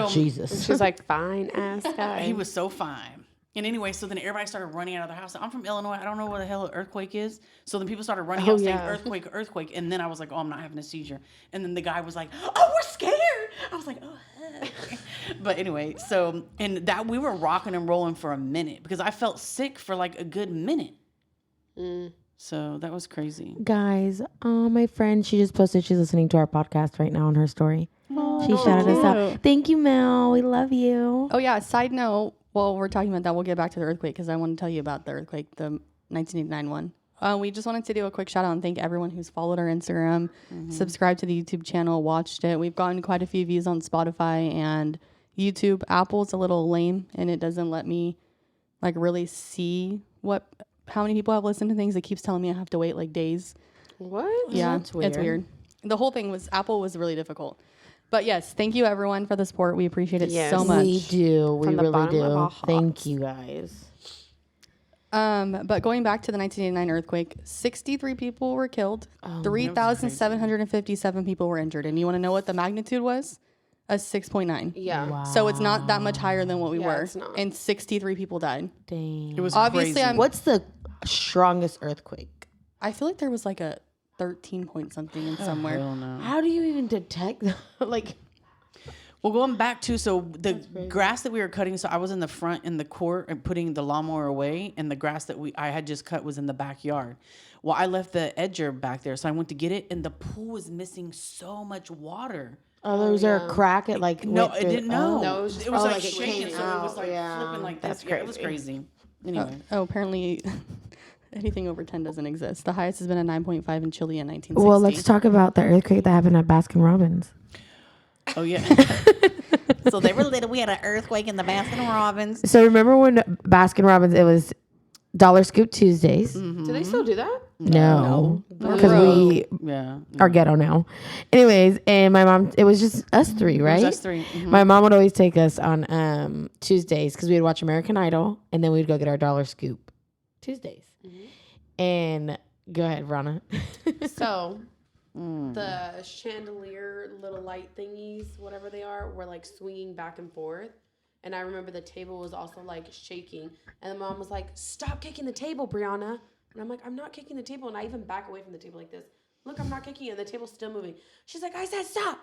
Jesus. She's like, fine ass guy. he was so fine. And anyway, so then everybody started running out of their house. I'm from Illinois. I don't know what the hell an earthquake is. So then people started running out saying earthquake, earthquake. And then I was like, oh, I'm not having a seizure. And then the guy was like, oh, we're scared. I was like, oh, heck. But anyway, so, and that we were rocking and rolling for a minute because I felt sick for like a good minute. So that was crazy. Guys, my friend, she just posted she's listening to our podcast right now on her story. She shouted us out. Thank you, Mel. We love you. Oh yeah. Side note. Well, we're talking about that. We'll get back to the earthquake because I want to tell you about the earthquake, the 1989 one. We just wanted to do a quick shout out and thank everyone who's followed our Instagram, subscribed to the YouTube channel, watched it. We've gotten quite a few views on Spotify and YouTube. Apple's a little lame and it doesn't let me like really see how many people have listened to things. It keeps telling me I have to wait like days. What? Yeah, That's it's weird. The whole thing was Apple was really difficult. But yes, thank you everyone for the support. We appreciate it Yes. so much. We do. We From the really bottom of our do. hearts. Thank you, guys. But going back to the 1989 earthquake, 63 people were killed, 3,757 people were injured. And you want to know what the magnitude was? A 6.9. Yeah. Wow. So it's not that much higher than what we Yeah, were. it's not. And 63 people died. Dang. It was Obviously, crazy. What's the strongest earthquake? I feel like there was like a 13 point something in somewhere. Hell no. How do you even detect like Well, going back to, so the grass that we were cutting, so I was in the front in the court and putting the lawnmower away, and the grass that I had just cut was in the backyard. Well, I left the edger back there, so I went to get it, and the pool was missing so much water. Oh, was there a crack? It like No, went it through- didn't know. No, it was just- it was oh, like like it shaking, came so it was out, like yeah. flipping like this. That's Yeah, it was crazy. crazy. Anyway, Oh, apparently anything over 10 doesn't exist. The highest has been a 9.5 in Chile in 1960. Well, let's talk about the earthquake that happened at Baskin Robbins. oh yeah. So they were little. We had an earthquake in the Baskin Robbins. So remember when Baskin Robbins, it was Dollar Scoop Tuesdays? Do they still do that? No. No. Because we Yeah. are ghetto now. Anyways, and my mom, it was just us three, right? It was us three. Mhm. My mom would always take us on Tuesdays because we'd watch American Idol and then we'd go get our Dollar Scoop Tuesdays. And go ahead, Rana. So the chandelier little light thingies, whatever they are, were like swinging back and forth. And I remember the table was also like shaking. And the mom was like, "Stop kicking the table, Brianna." And I'm like, "I'm not kicking the table." And I even back away from the table like this. "Look, I'm not kicking it." And the table's still moving. She's like, "I said stop."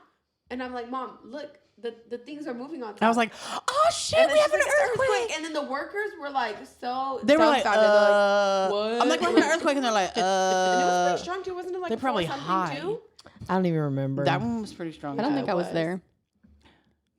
And I'm like, "Mom, look, the things are moving on top." I was like, oh shit, and then we she's have an like, "It's earthquake. And then the workers were like so They were like, dumbfounded. They're like, "What?" I'm like, we're having an earthquake, and they're like, And it was pretty strong too, wasn't it? Like they're probably 4 something high. too? I don't even remember. That one was pretty strong. I don't too. think I was was. there.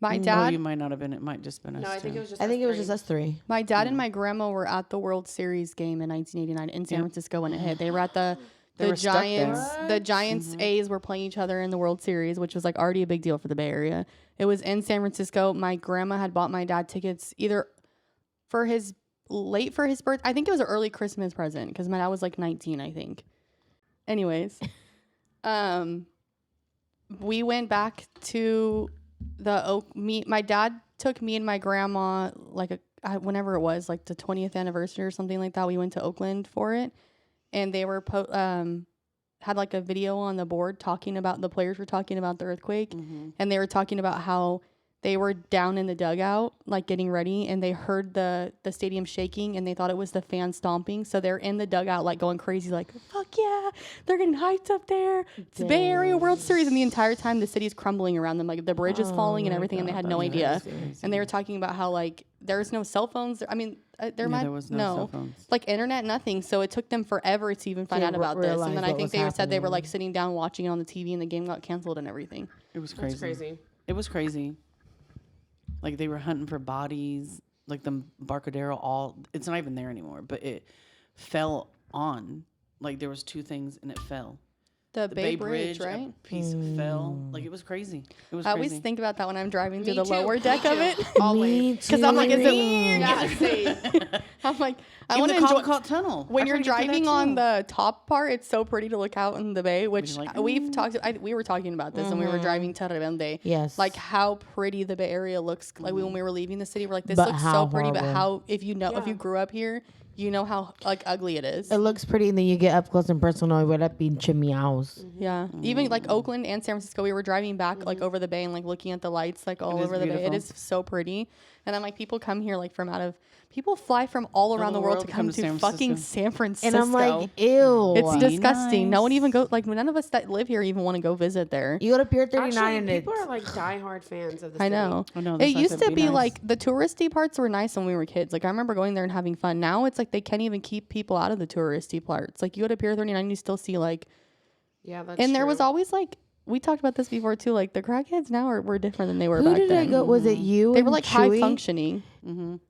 My Oh, dad, you might not have been. It might just been us. No, I think too. it was just. I think us it was three. just us three. my dad and my grandma were at the World Series game in 1989 in San Francisco when it hit. They were at the They were stuck there. Giants. The Giants A's were playing each other in the World Series, which was like already a big deal for the Bay Area. It was in San Francisco. My grandma had bought my dad tickets either for his birth. I think it was an early Christmas present because my dad was like 19, I think. Anyways, we went back to my dad took me and my grandma like whenever it was like the 20th anniversary or something like that. We went to Oakland for it, and they were had like a video on the board talking about the players were talking about the earthquake, and they were talking about how they were down in the dugout like getting ready, and they heard the stadium shaking, and they thought it was the fans stomping, so they're in the dugout like going crazy like fuck yeah, they're getting hyped up there. It's the Bay Area World Series, and the entire time the city's crumbling around them, like the bridge is falling and everything, and they had no idea. And they were talking about how like there's no cell phones. I mean, there was no cell phones. like internet, nothing. So it took them forever to even find out about this. And then I think they said they were like sitting down watching it on the TV, and the game got canceled and everything. It was crazy. That's crazy. It was crazy. Like they were hunting for bodies. Like the Barcadero, it's not even there anymore. But it fell on. Like there was two things and it fell. The Bay Bridge, a right? piece fell. Like it was crazy. It was I crazy. always think about that when I'm driving through Me the too. lower deck of it. Always. Because I'm like, is it? Yeah, same. I'm like, I Even want the to enjoy. Caldecott Tunnel. When I you're tried to get through driving that on too. the top part, it's so pretty to look out in the bay, which like, we've talked. We were talking about this, and we were driving to Rebelde. Yes. like how pretty the Bay Area looks. Like when we were leaving the city, we're like, this But looks how so pretty. But horrible. how if you grew up here, you know how like ugly it is. It looks pretty, and then you get up close and personal with that being Chismeaos. Yeah, even like Oakland and San Francisco, we were driving back like over the bay and like looking at the lights like all is over the bay. It beautiful. is so pretty. And then like people come here like people fly from all around the world to come to San fucking Francisco. San Francisco. And I'm like, ew. it's disgusting. No nice. one even like none of us that live here even want to go visit there. You go to Pier 39 Actually, and people it's are like diehard fans of the I city. know. I know, It that's nice, used to that'd be be nice. like the touristy parts were nice when we were kids. Like I remember going there and having fun. Now it's like they can't even keep people out of the touristy parts. Like you go to Pier 39, you still see like, Yeah, that's and there was true. always like we talked about this before too. Like the crackheads now were different than they were who back did then. I go? Was it you? They and were like high Chewy? functioning.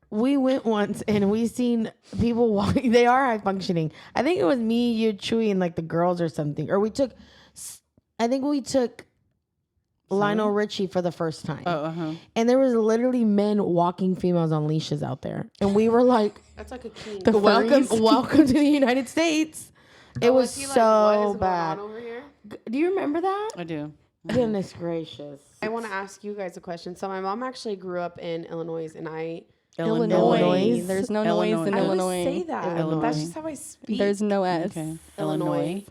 We went once and we seen people walking. They are high functioning. I think it was me, you, Chewy, and like the girls or something. Or we took Lionel Richie for the first time. Oh, And there was literally men walking females on leashes out there. And we were like, That's like a king. The welcome furries. welcome to the United States. It Oh, was he like, so what is going bad. on over here? Do you remember that? I do. Goodness gracious. I want to ask you guys a question. So my mom actually grew up in Illinois, and Illinois. There's no noise in I Illinois. always say that. Illinois. That's just how I speak. There's no S. Okay. Illinois.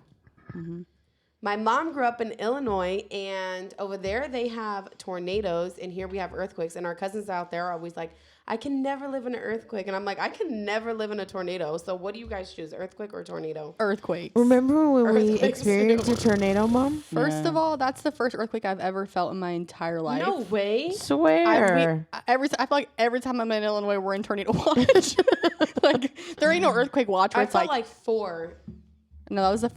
My mom grew up in Illinois, and over there they have tornadoes, and here we have earthquakes. And our cousins out there are always like, I can never live in an earthquake. And I'm like, I can never live in a tornado. So what do you guys choose, earthquake or tornado? Earthquakes. Remember when we Earthquakes experienced too. a tornado, Mom? First of all, that's the first earthquake I've ever felt in my entire life. No way. Swear. I feel like every time I'm in Illinois, we're in tornado watch. Like there ain't no earthquake watch. Where I it's felt like like 4. no, that was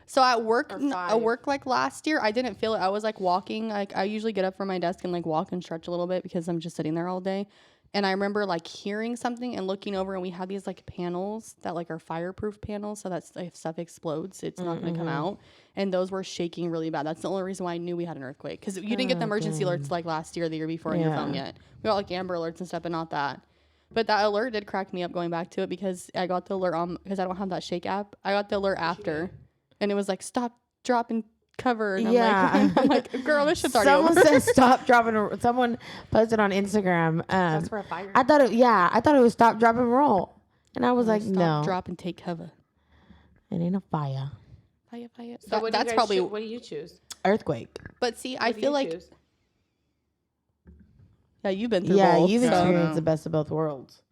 so at work. Or At 5. work, like last year, I didn't feel it. I was like walking. Like I usually get up from my desk and like walk and stretch a little bit because I'm just sitting there all day. And I remember like hearing something and looking over, and we had these like panels that like are fireproof panels, so that if stuff explodes, it's not going to come out. And those were shaking really bad. That's the only reason why I knew we had an earthquake, because you didn't get the emergency alerts like last year or the year before on your phone yet. We got like Amber alerts and stuff, but not that. But that alert did crack me up going back to it, because I got the alert on, because I don't have that shake app. I got the alert after, and it was like stop, drop, and cover. And I'm like, girl, this shit's already Someone over. said stop, dropping. Someone posted on Instagram. That's for a fire. I thought it was stop, drop, and roll, and I was like, Stop, no, drop, and take cover. it ain't a fire. Fire. So what do you That's guys probably. what do you choose? Earthquake. But see, I What do feel you like choose? yeah, you've been through Yeah, both. you've so. experienced the best of both worlds.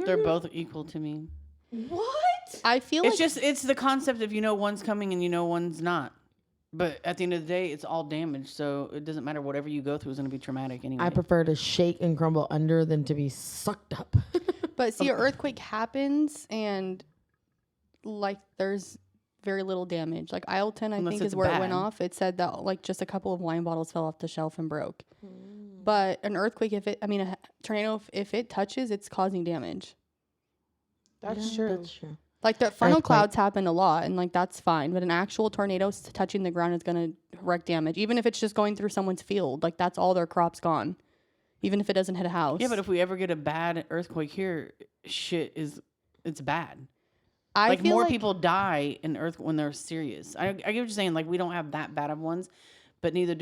They're both equal to me. What? I feel like It's the concept of one's coming and one's not. But at the end of the day, it's all damage, so it doesn't matter. Whatever you go through is going to be traumatic anyway. I prefer to shake and crumble under than to be sucked up. But see, an earthquake happens, and like there's very little damage. Like aisle 10, I Unless think, it's is where it went bad. off. It said that like just a couple of wine bottles fell off the shelf and broke. But an earthquake, a tornado, if it touches, it's causing damage. That's true. That's true. Like the funnel Earthquake. clouds happen a lot, and like that's fine. But an actual tornado touching the ground is gonna wreak damage, even if it's just going through someone's field. Like that's all their crops gone, even if it doesn't hit a house. Yeah, but if we ever get a bad earthquake here, it's bad. I Like feel more people die in when they're serious. I get what you're saying. Like we don't have that bad of ones, but neither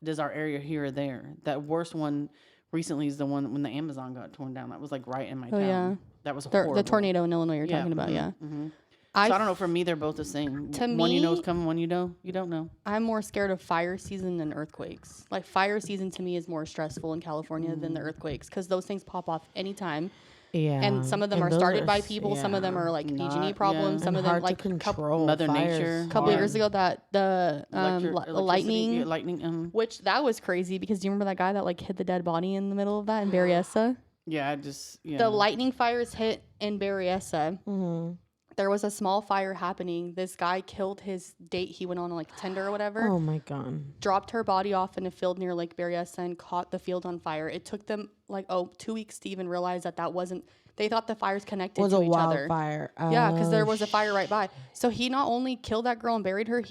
does our area here or there. That worst one recently is the one when the Amazon got torn down. That was like right in my town. yeah. That was horrible. The tornado in Illinois you're talking about, mhm, yeah. mhm. I So I don't know. For me, they're both the same. To one you know is me- coming, one you don't know. I'm more scared of fire season than earthquakes. Like fire season to me is more stressful in California than the earthquakes, because those things pop off anytime. Yeah. And some of them are those started by s- people. Some of them are like PG&E Not- problems. yeah. Some and of them hard like to control. Mother Fires Nature. a couple hard. years ago that the Electricity, lightning, lightning. which that was crazy, because do you remember that guy that like hid the dead body in the middle of that in Berryessa? Yeah, The lightning fires hit in Berryessa. Mhm. There was a small fire happening. This guy killed his date. He went on like Tinder or whatever. Oh my god. Dropped her body off in a field near Lake Berryessa and caught the field on fire. It took them like 2 weeks to even realize that wasn't. They thought the fires connected Was to a each other. wildfire. Yeah, because there Oh, was a fire right by. So he not only killed that girl and buried her,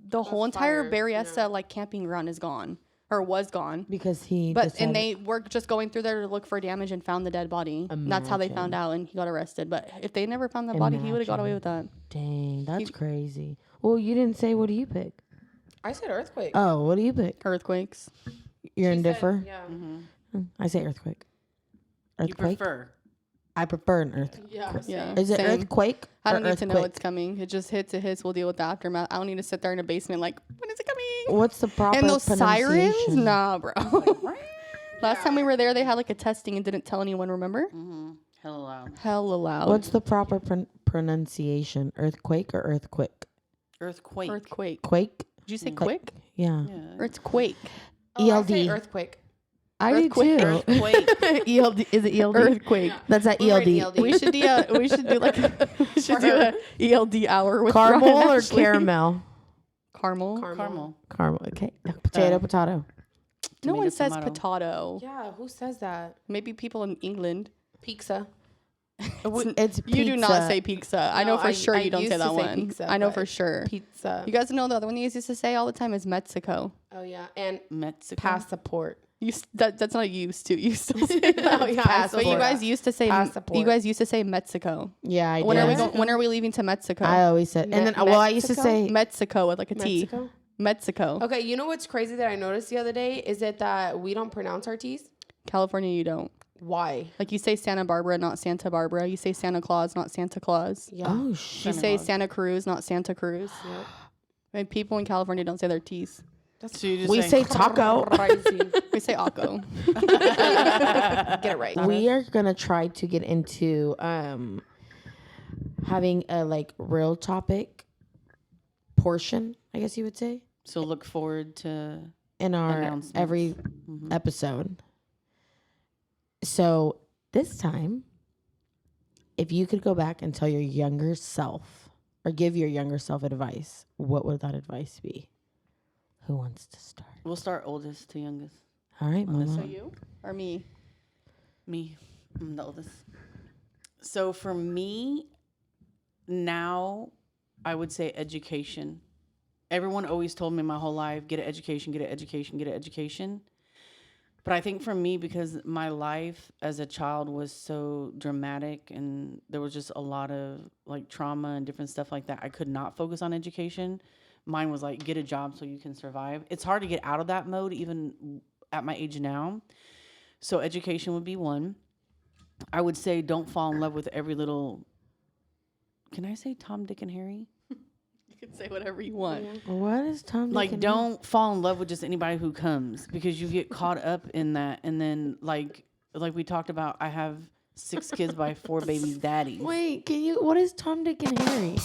the whole entire fire, Berryessa like camping ground is gone or was gone. because he But decided- and they were just going through there to look for damage and found the dead body. And that's how they found out, and he got arrested. But if they never found that body, he would have got away with that. Dang, that's crazy. Well, you didn't say what do you pick? I said earthquake. Oh, what do you pick? Earthquakes. You're She in said- differ? Yeah. I say earthquake. You Earthquake? prefer. I prefer an earthquake. Yeah. Yeah. Is it same. earthquake? I or don't need to know earthquake? it's coming. It just hits. It hits. We'll deal with the aftermath. I don't need to sit there in a basement like, when is it coming? What's the proper And those sirens? pronunciation? Nah, bro. Last time we were there, they had like a testing and didn't tell anyone, remember? Hell loud. Hella loud. What's the proper pronunciation? Earthquake or earthquake? Earthquake. Earthquake? Quake? Did you say quick? Yeah. Yeah. Earthquake. Oh, I say ELD. earthquake. I do Earthquake. too. Earthquake. ELD. Is it ELD? Earthquake. That's at We're writing ELD. ELD. We should do like we should do a ELD hour with Caramel Ryan or Ashley. caramel? Caramel. Caramel. Caramel. Okay. Potato, potato. No one Tomato, says tomato. potato. Yeah. Who says that? Maybe people in England. Pizza. It's pizza. You do not say pizza. I know No, for sure I you don't used say to that say one. pizza, I know but for sure. Pizza. You guys know the other one you guys used to say all the time is Mexico. Oh yeah. And Mexico. passport. That's not used to. You still say that. Oh, yeah, I But support you guys used to say Passport. you guys used to say Mexico. Yeah, I When did. are we going? When are we leaving to Mexico? I always said. And then, well, I used to Mexico? say. Mexico with like a T. Mexico. Mexico. Okay. You know what's crazy that I noticed the other day is that we don't pronounce our T's. California, you don't. Why? Like you say Santa Barbara, not Santa Barbara. You say Santa Claus, not Santa Claus. Yeah. Oh, shit. You say Santa Cruz, not Santa Cruz. Yep. And people in California don't say their T's. So you just We say taco. Crazy. We say Akko. Get it right. We are going to try to get into having a like real topic portion, I guess you would say, So look forward to. in our Announcements. every episode. So this time, if you could go back and tell your younger self or give your younger self advice, what would that advice be? Who wants to start? We'll start oldest to youngest. All right, Mama. So you or me? Me. I'm the oldest. So for me, now, I would say education. Everyone always told me my whole life, get an education, get an education, get an education. But I think for me, because my life as a child was so dramatic and there was just a lot of like trauma and different stuff like that, I could not focus on education. Mine was like, get a job so you can survive. It's hard to get out of that mode even at my age now. So education would be one. I would say don't fall in love with every little, can I say Tom, Dick, and Harry? You can say whatever you want. What is Tom? Dick, Like, and don't fall in love with just anybody who comes because you get caught up in that. And then, like we talked about, I have 6 kids by 4 baby daddies. Wait, can you? What is Tom, Dick, and Harry?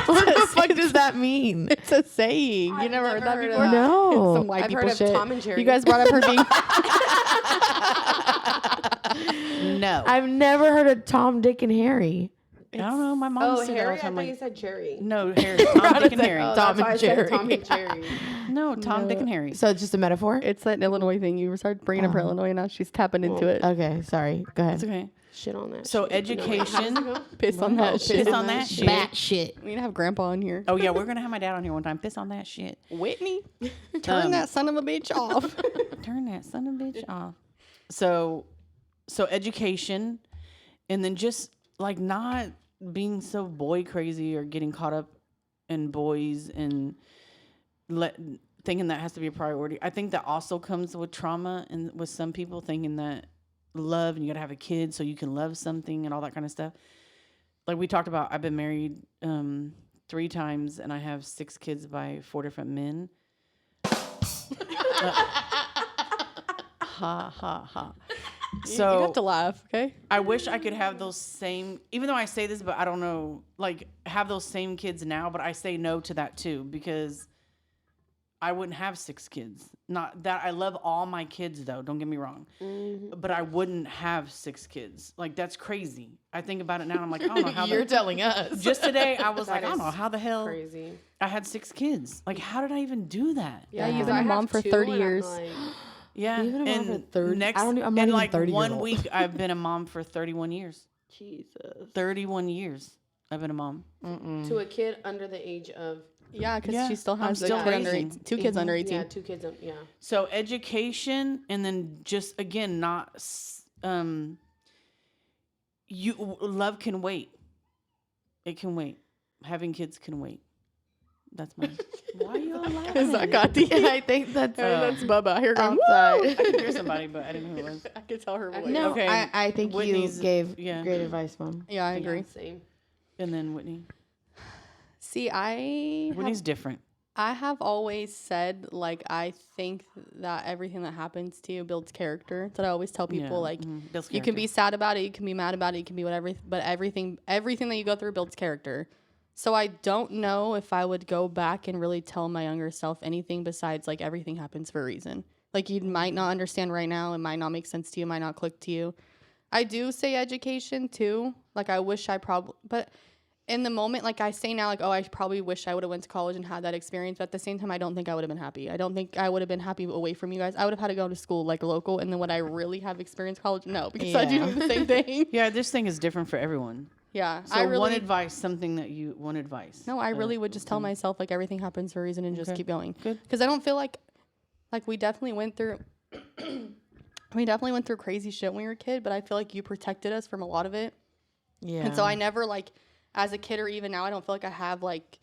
What the fuck does that mean? It's a saying. You never heard that heard of before? that. No. Some white I've people heard of shit. Tom and Jerry. You guys brought up her being. No. I've never heard of Tom, Dick, and Harry. I don't know. My mom Oh, said that all Harry? the I time. thought you Like, said Jerry. no, Harry. Tom, Dick, and Harry. Oh, Tom that's why and I said Jerry. Tom and Jerry. No, Tom, Dick, and Harry. So it's just a metaphor? It's an Illinois thing. You started bringing up her Illinois, now she's tapping into it. Okay, sorry. Go ahead. It's okay. Shit on that. So shit. No, wait, how does education. it go? Piss on that shit. Piss on that shit. Bat shit. We need to have Grandpa on here. Oh, yeah, we're going to have my dad on here one time. Piss on that shit. Whitney, turn that son of a bitch off. Turn that son of a bitch off. So education, and then just like not being so boy crazy or getting caught up in boys and thinking that has to be a priority. I think that also comes with trauma and with some people thinking that love and you got to have a kid so you can love something and all that kind of stuff. Like we talked about, I've been married 3 times and I have 6 kids by 4 different men. Ha ha ha. So You have to laugh, okay? I wish I could have those same, even though I say this, but I don't know, like have those same kids now, but I say no to that too because I wouldn't have 6 kids. Not that I love all my kids though, don't get me wrong. But I wouldn't have 6 kids. Like that's crazy. I think about it now and I'm like, I don't know how You're telling us. just today I was like, I That don't know is how the hell Crazy. I had 6 kids. Like how did I even do that? Yeah, you've 'cause been I a mom have for 2 30 and I'm years. like, Yeah. You've been a mom for and 30 next I don't e- I'm not in even like 30 years 1 old. week I've been a mom for 31 years. Jesus. 31 years I've been a mom. to a kid under the age of Yeah, because Yeah, she still I'm has a still kid under raising. 18, 2 kids under 18. yeah, 2 kids. Yeah. So education, and then just again, not love can wait. It can wait. Having kids can wait. That's mine. Why are you all laughing? Is that Gotti? I think that's That's Bubba. Here goes. I could hear somebody, but I didn't know who it was. I could tell her voice. No, Okay, I think Whitney's- you gave yeah. great advice, Mom. Yeah, I agree. Yeah, same. And then Whitney. See, Whitney's different. I have always said, like, I think that everything that happens to you builds character. That I always tell people, Yeah, like, builds you can be character. sad about it, you can be mad about it, you can be whatever, but everything that you go through builds character. So I don't know if I would go back and really tell my younger self anything besides, like, everything happens for a reason. Like, you might not understand right now, it might not make sense to you, it might not click to you. I do say education, too. Like, I wish I probably, but in the moment, like I say now, like, oh, I probably wish I would have went to college and had that experience. But at the same time, I don't think I would have been happy. I don't think I would have been happy away from you guys. I would have had to go to school, like, local. And then would I really have experienced college? No, because I do Yeah. the same thing. Yeah, this thing is different for everyone. Yeah. So I really, one advice, something that you, one advice. no, I really would just tell myself, like, everything happens for a reason and just Okay. keep going. Good. Because I don't feel like we definitely went through, crazy shit when we were a kid, but I feel like you protected us from a lot of it. Yeah. And so I never, like, as a kid or even now, I don't feel like I have, like,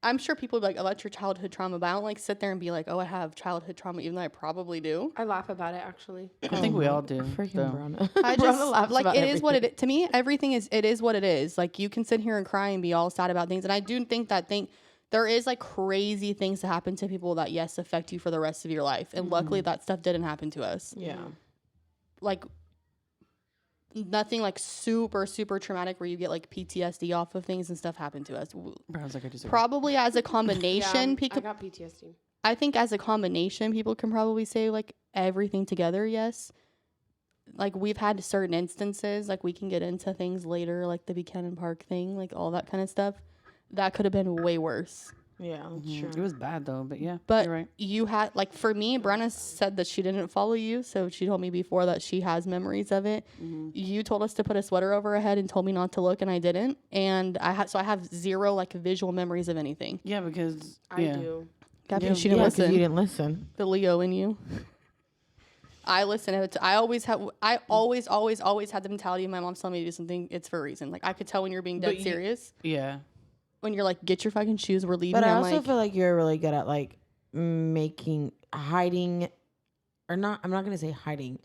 I'm sure people would be like, oh, that's your childhood trauma. But I don't, like, sit there and be like, oh, I have childhood trauma, even though I probably do. I laugh about it actually. I think we all do. Freaking though. Bronna. I Bronna just, laughs like, about it is what everything. it is. To me, everything is, it is what it is. Like, you can sit here and cry and be all sad about things. And I do think that there is, like, crazy things that happen to people that, yes, affect you for the rest of your life. And luckily, that stuff didn't happen to us. Yeah. Like, nothing, like, super, super traumatic where you get, like, PTSD off of things and stuff happened to us. Brown's like I disagree. Probably as a combination, I people, got PTSD. I think as a combination, people can probably say, like, everything together, yes. Like, we've had certain instances, like, we can get into things later, like the Buchanan Park thing, like, all that kind of stuff. That could have been way worse. Yeah, that's It true. was bad though, but yeah, But you're right. you had, like, for me, Brenna said that she didn't follow you, so she told me before that she has memories of it. You told us to put a sweater over her head and told me not to look, and I didn't. And I have zero, like, visual memories of anything. Yeah, because I do. Gabby, Yeah. she didn't Yeah, because listen. you didn't listen. The Leo in you. I listen. I always always had the mentality of my mom's telling me to do something, it's for a reason. Like, I could tell when you're being dead serious. yeah, When you're like, get your fucking shoes, we're leaving. But I I'm also like, feel like you're really good at like hiding, or not. I'm not gonna say hiding,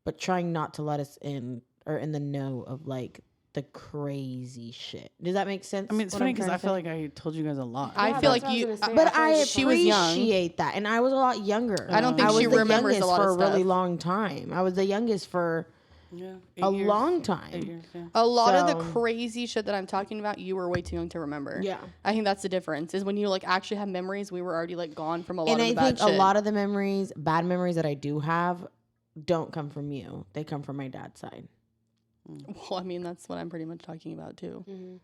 but trying not to let us in or in the know of like the crazy shit. Does that make sense? I mean, it's what funny I'm because trying I to feel say? like I told you guys a lot. I Yeah, feel that's like what you, I was gonna say. But feel I like she was young. appreciate that, and I was a lot younger. I don't think I was she the remembers a youngest lot for of a really stuff. long time. I was the youngest for Yeah, a long 8 time. years, yeah. a lot of the So- crazy shit that I'm talking about, you were way too young to remember. Yeah. I think that's the difference. Is when you like actually have memories, we were already like gone from a lot And of I the bad think shit. a lot of the memories, bad memories that I do have, don't come from you. They come from my dad's side. Well, I mean, that's what I'm pretty much talking about too. Mm-hmm.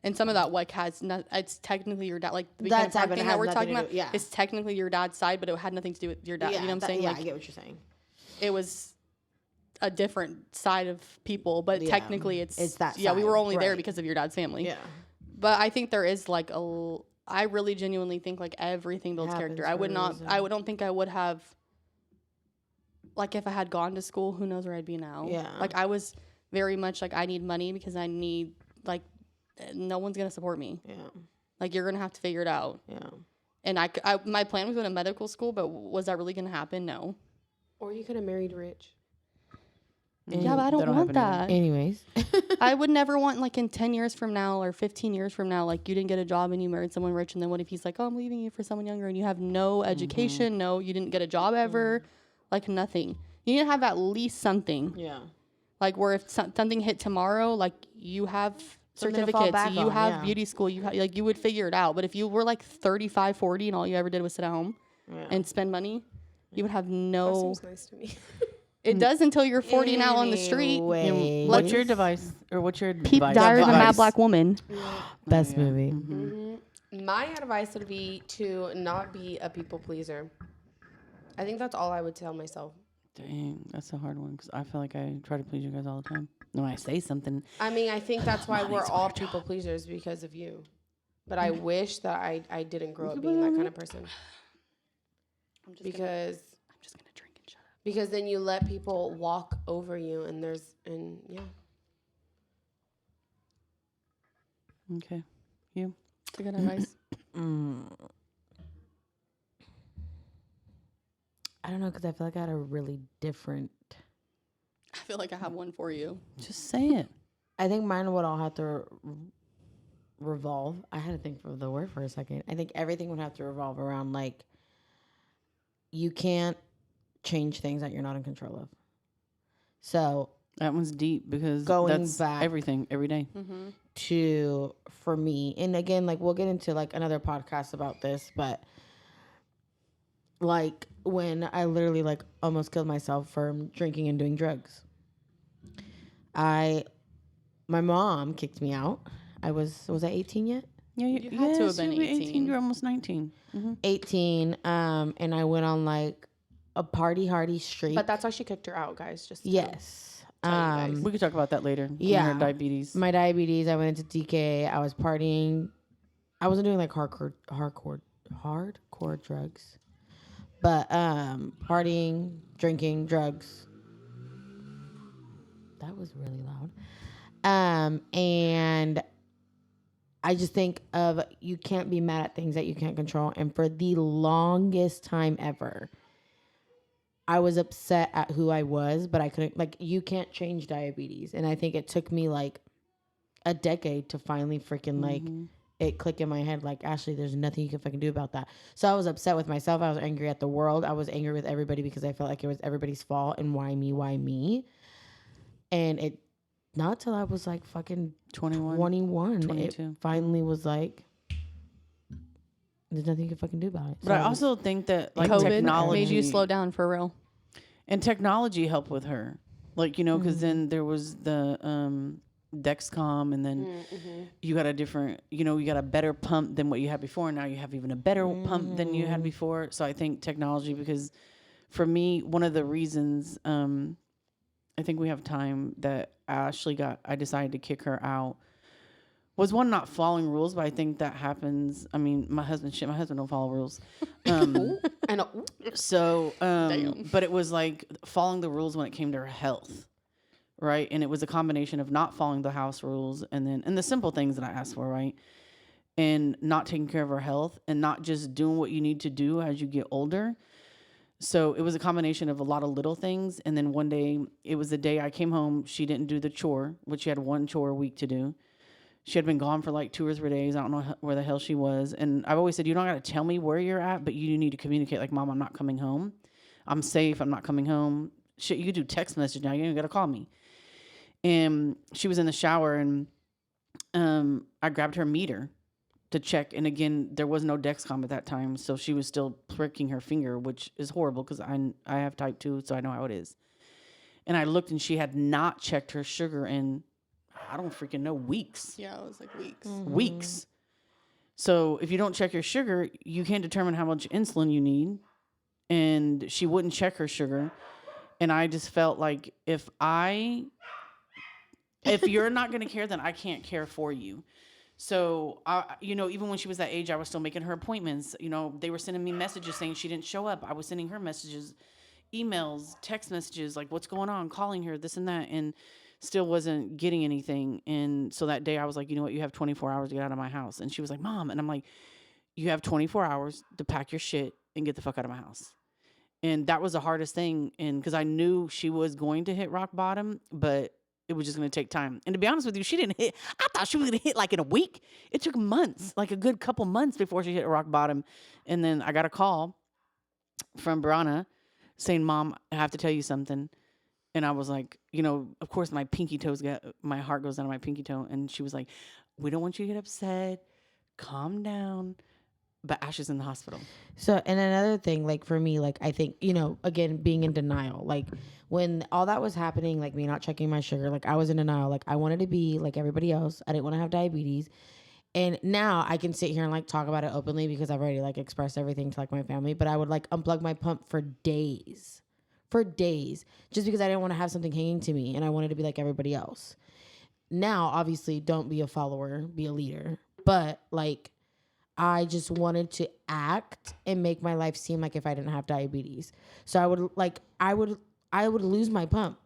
And some of that like has not. It's technically your dad. Like the beginning That side, but it thing has that we're nothing talking to about. do- yeah. It's technically your dad's side, but it had nothing to do with your dad. You know what I'm saying? Yeah, Like I get what you're saying. it was a different side of people, but Yeah. technically it's that Yeah, we side, were only there right. because of your dad's family. Yeah. But I think there is like I really genuinely think like everything builds character. Happens I would for a not. reason. I don't think I would have. Like if I had gone to school, who knows where I'd be now? Yeah. Like I was very much like I need money because I need like no one's gonna support me. Yeah. Like you're gonna have to figure it out. Yeah. And my plan was going to medical school, but was that really gonna happen? No. Or you could have married rich. Yeah, but I That don't don't want happen that. Anyways. I would never want like in 10 years from now or 15 years from now, like you didn't get a job and you married someone rich, and then what if he's like, oh, I'm leaving you for someone younger, and you have no education, no, you didn't get a job ever, like nothing. You need to have at least something, Yeah. like where if something hit tomorrow, like you have Something to fall certificates, back you on, have yeah. beauty school, you have like you would figure it out. But if you were like 35, 40 and all you ever did was sit at home Yeah. and spend money, you would have That no. seems nice to me. It does until you're 40 and out on the street. Anyways. What's your device or what's your Peep device? Diary of the Mad Device. Black Woman. Best movie. My advice would be to not be a people pleaser. I think that's all I would tell myself. Dang, that's a hard one because I feel like I try to please you guys all the time. When I say something, I mean, I think that's why we're all people pleasers because of you. But I wish that I didn't grow up being that kind of person. Because I'm just gonna drink and shut up. because then you let people walk over you and yeah. okay, you. It's a good advice. I don't know, because I feel like I had a really different. I feel like I have one for you. Just say it. I think mine would all have to revolve. I had to think of the word for a second. I think everything would have to revolve around like you can't change things that you're not in control of. So That one's deep because Going that's back. everything every day. for me, and again, like we'll get into like another podcast about this, but like when I literally like almost killed myself from drinking and doing drugs. My mom kicked me out. Was I 18 yet? Yeah, You had to have been you were 18. You're almost 19. 18. And I went on like a party hardy streak. But that's why she kicked her out, guys. Just to yes. tell you guys. We could talk about that later. Yeah. Her diabetes. My diabetes. I went into DK. I was partying. I wasn't doing like hardcore drugs, but partying, drinking, drugs. That was really loud. And I just think of you can't be mad at things that you can't control. And for the longest time ever, I was upset at who I was, but I couldn't, like, you can't change diabetes. And I think it took me like a decade to finally freaking like it click in my head, like, Ashley, there's nothing you can fucking do about that. So I was upset with myself. I was angry at the world. I was angry with everybody because I felt like it was everybody's fault and why me? And it, not till I was like fucking 21, 22. it finally was like, there's nothing you can fucking do about it. But I also think that like COVID technology made you slow down for real. and technology helped with her, like, you know, because then there was the Dexcom, and then you got a different, you got a better pump than what you had before. Now you have even a better pump than you had before. So I think technology, because for me, one of the reasons I think we have time that I decided to kick her out was one, not following rules, but I think that happens. I mean, my husband don't follow rules. I know. So, but it was like following the rules when it came to her health, right? And it was a combination of not following the house rules and the simple things that I asked for, right? And not taking care of her health and not just doing what you need to do as you get older. So it was a combination of a lot of little things. And then one day, it was the day I came home, she didn't do the chore, which she had one chore a week to do. She had been gone for like 2 or 3 days. I don't know where the hell she was. And I've always said, you don't got to tell me where you're at, but you need to communicate like, Mom, I'm not coming home. I'm safe. I'm not coming home. Shit, you could do text message now. You ain't got to call me. And she was in the shower, and I grabbed her meter to check. And again, there was no Dexcom at that time. So she was still pricking her finger, which is horrible because I have type 2, so I know how it is. And I looked, and she had not checked her sugar in, I don't freaking know, weeks. Yeah, it was like weeks. Weeks. So if you don't check your sugar, you can't determine how much insulin you need. And she wouldn't check her sugar. And I just felt like if you're not going to care, then I can't care for you. So, even when she was that age, I was still making her appointments. They were sending me messages saying she didn't show up. I was sending her messages, emails, text messages, like, what's going on, calling her, this and that. And still wasn't getting anything. And so that day I was like, you know what, you have 24 hours to get out of my house. And she was like, Mom. And I'm like, you have 24 hours to pack your shit and get the fuck out of my house. And that was the hardest thing. And because I knew she was going to hit rock bottom, but it was just going to take time. And to be honest with you, she didn't hit. I thought she was going to hit like in a week. It took months, like a good couple months before she hit rock bottom. And then I got a call from Brianna saying, Mom, I have to tell you something. And I was like, of course my my heart goes down to my pinky toe. And she was like, we don't want you to get upset. Calm down. But Ash is in the hospital. So, and another thing, like for me, like I think, again, being in denial, like when all that was happening, like me not checking my sugar, like I was in denial. Like I wanted to be like everybody else. I didn't want to have diabetes. And now I can sit here and like talk about it openly because I've already like expressed everything to like my family, but I would like unplug my pump for days, just because I didn't want to have something hanging to me and I wanted to be like everybody else. Now, obviously, don't be a follower, be a leader. But like, I just wanted to act and make my life seem like if I didn't have diabetes. So I would lose my pump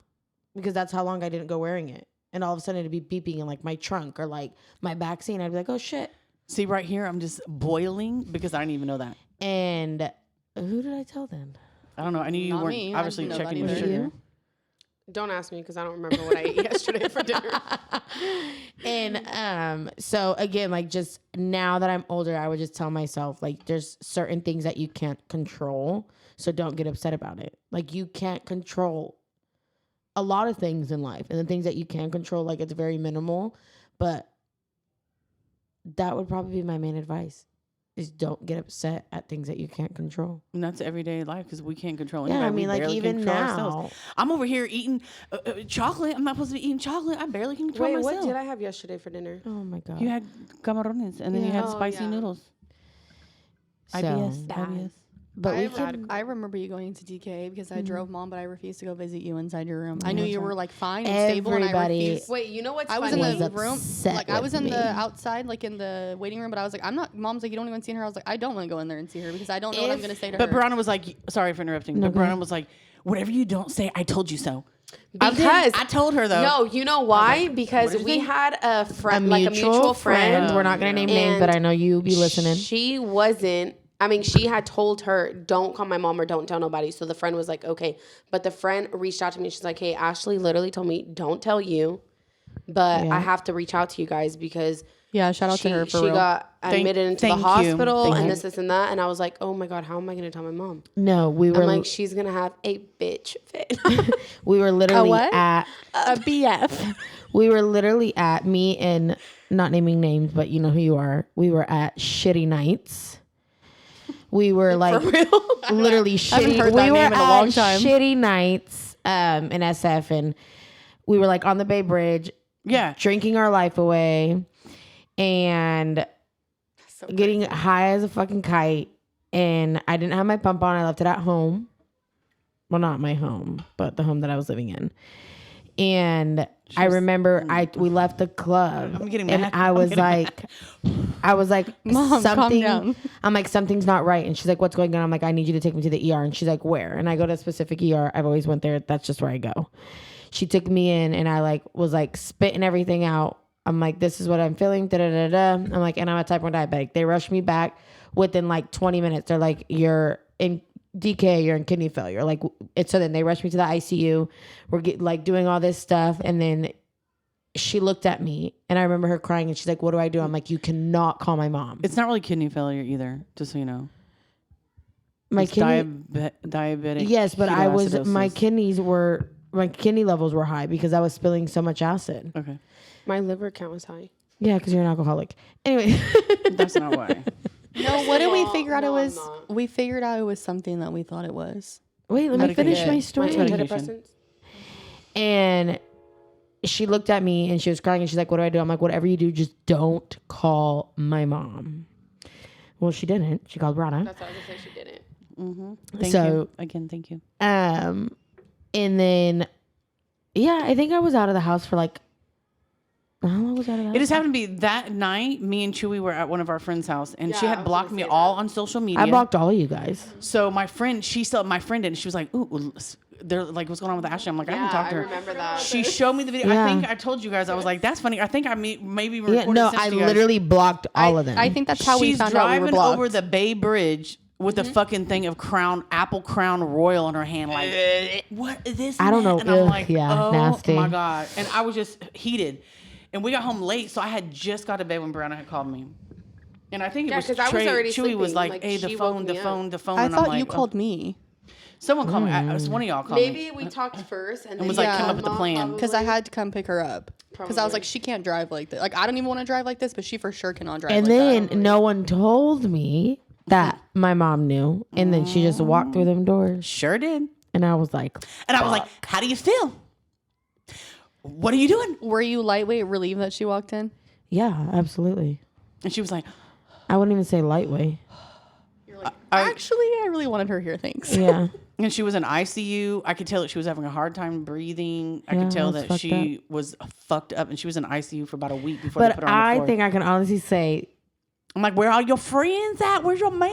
because that's how long I didn't go wearing it. And all of a sudden it'd be beeping in like my trunk or like my backseat. And I'd be like, oh shit. See right here, I'm just boiling because I didn't even know that. And who did I tell then? I don't know. I knew you Not weren't me. obviously I didn't know checking that your either. sugar. Don't ask me because I don't remember what I ate yesterday for dinner. And so again, like just now that I'm older, I would just tell myself like there's certain things that you can't control. So don't get upset about it. Like you can't control a lot of things in life. And the things that you can control, like it's very minimal. But that would probably be my main advice. Is don't get upset at things that you can't control. And that's everyday life because we can't control Yeah, anybody. I mean, We like barely even can control now. ourselves. I'm over here eating chocolate. I'm not supposed to be eating chocolate. I barely can control Wait, myself. what did I have yesterday for dinner? Oh my God. You had camarones and then you Yeah. had Oh, spicy yeah. noodles. So, IBS. but we I can, I remember you going to DK because I drove Mom, but I refused to go visit you inside your room. I Yeah, knew that's you right. were like fine and stable, and I Everybody- refused. Wait, you know what's I was funny? in the Was room, upset like I was with in me. the outside, like in the waiting room, but I was like, I'm not. Mom's like, you don't even see her. I was like, I don't want to go in there and see her because I don't know what I'm gonna say to But her. Brianna was like, sorry for interrupting, No, but go ahead. Brianna was like, whatever you don't say, I told you so. Because I told her though. No, you know why? what Because did you we say? had a friend, a like mutual, friend. We're not yeah. going to name names, but I know you be listening. She wasn't. I mean, she had told her, don't call my mom or don't tell nobody. So the friend was like, okay. But the friend reached out to me. She's like, hey, Ashley literally told me, don't tell you, but Yeah. I have to reach out to you guys because yeah, shout out to her for she real. got admitted into the thank you. hospital Thank and you. this and that. And I was like, oh my God, how am I going to tell my mom? No, we I'm were like, she's going to have a bitch fit. we were literally what? at A BF. we were literally at me and not naming names, but you know who you are. We were at Shitty Nights. We were like literally shitty. heard We that were name in a at long time. Shitty Nights in SF, and we were like on the Bay Bridge. drinking our life away and getting high as a fucking kite. And I didn't have my pump on. I left it at home. Well, not my home, but the home that I was living in. And I remember we left the club. I'm getting and mad. I was like, Mom, calm down. I'm like, something's not right. And she's like, what's going on? I'm like, I need you to take me to the ER. And she's like, where? And I go to a specific ER. I've always went there. That's just where I go. She took me in and I was spitting everything out. I'm like, this is what I'm feeling. Da, da, da, da. I'm like, and I'm a type 1 diabetic. They rushed me back within 20 minutes. They're like, you're in DK, you're in kidney failure. So then they rushed me to the ICU. We're doing all this stuff. And then she looked at me and I remember her crying and she's like, what do I do? I'm like, you cannot call my mom. It's not really kidney failure either, just so you know. My kidney, diabetic. yes, but my ketoacidosis. my kidney levels were high because I was spilling so much acid. Okay. My liver count was high. Yeah, because you're an alcoholic. Anyway. That's not why. No, what did we No, figure out it no, was? I'm not. We figured out it was something that we thought it was. Wait, let me finish my My story. antidepressants. And she looked at me and she was crying and she's like, what do I do? I'm like, whatever you do, just don't call my mom. Well, she didn't. She called Rana. That's what I was gonna say. She didn't. Mm-hmm. Thank So- you. Again, thank you. And then, yeah, I think I was out of the house for how long was I out of the house? It just happened to be that night, me and Chewy were at one of our friends' house, and she Yeah, I had was blocked gonna me say all that. on social media. I blocked all of you guys. So my friend did, and she was like, ooh, they're like, what's going on with Ashley? I'm like, I haven't talked to her. remember that. She showed me the video. Yeah. I think I told you guys, I was like, that's funny. I think I maybe recorded Yeah, no, and sent I to you guys. literally blocked all of them. I think that's how we She's found out we were driving blocked. over the Bay Bridge with a fucking thing of Apple Crown Royal in her hand, like, what is this? I don't know. And I'm Ugh, like, yeah, oh nasty. my God. And I was just heated. And we got home late, so I had just got to bed when Brianna had called me. And I think it was 'cause I was Trey. already Chewy was sleeping. like, Like, hey, the she phone. woke me up. I And thought I'm like, you called me Someone called me. It was one of y'all called Maybe me. we talked first and then was like, come up with the Mom plan. probably- because I had to come pick her up. Because I was Probably. like, she can't drive like this. Like, I don't even want to drive like this, but she for sure cannot drive and like then that. no one told me that my mom knew. And then she just walked through them doors. Sure did. And I was like, And I was like, how do you feel? What are you doing? Were you lightweight relieved that she walked in? yeah, absolutely. And she was like, I wouldn't even say lightweight. Actually, I really wanted her here. Thanks. Yeah. and she was in ICU. I could tell that she was having a hard time breathing. I Yeah, could tell that's that fucked she was fucked up, and she was in ICU for about a week before they But put her on the I floor. think I can honestly say I'm like, where are your friends at? Where's your man?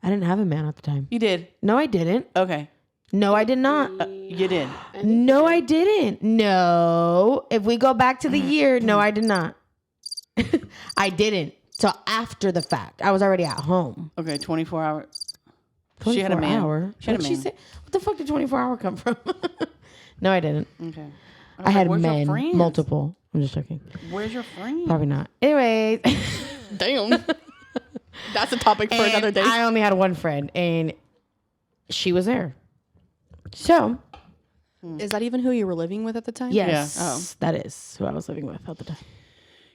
I didn't have a man at the time. You did. No, I didn't. Okay. No, I did not. You did. No, I didn't. No. If we go back to the year, no, I did not. I didn't. Till after the fact. I was already at home. Okay, 24 hours. 24 She had a man. hour. She had a What'd man. say? What the fuck did 24 hour come from? No, I didn't. Okay. I had where's your men, friends? multiple. I'm just joking. Where's your friend? Probably not. Anyways. Damn. That's a topic for another day. I only had one friend and she was there. So, Is that even who you were living with at the time? yes, Yeah. that is who I was living with at the time.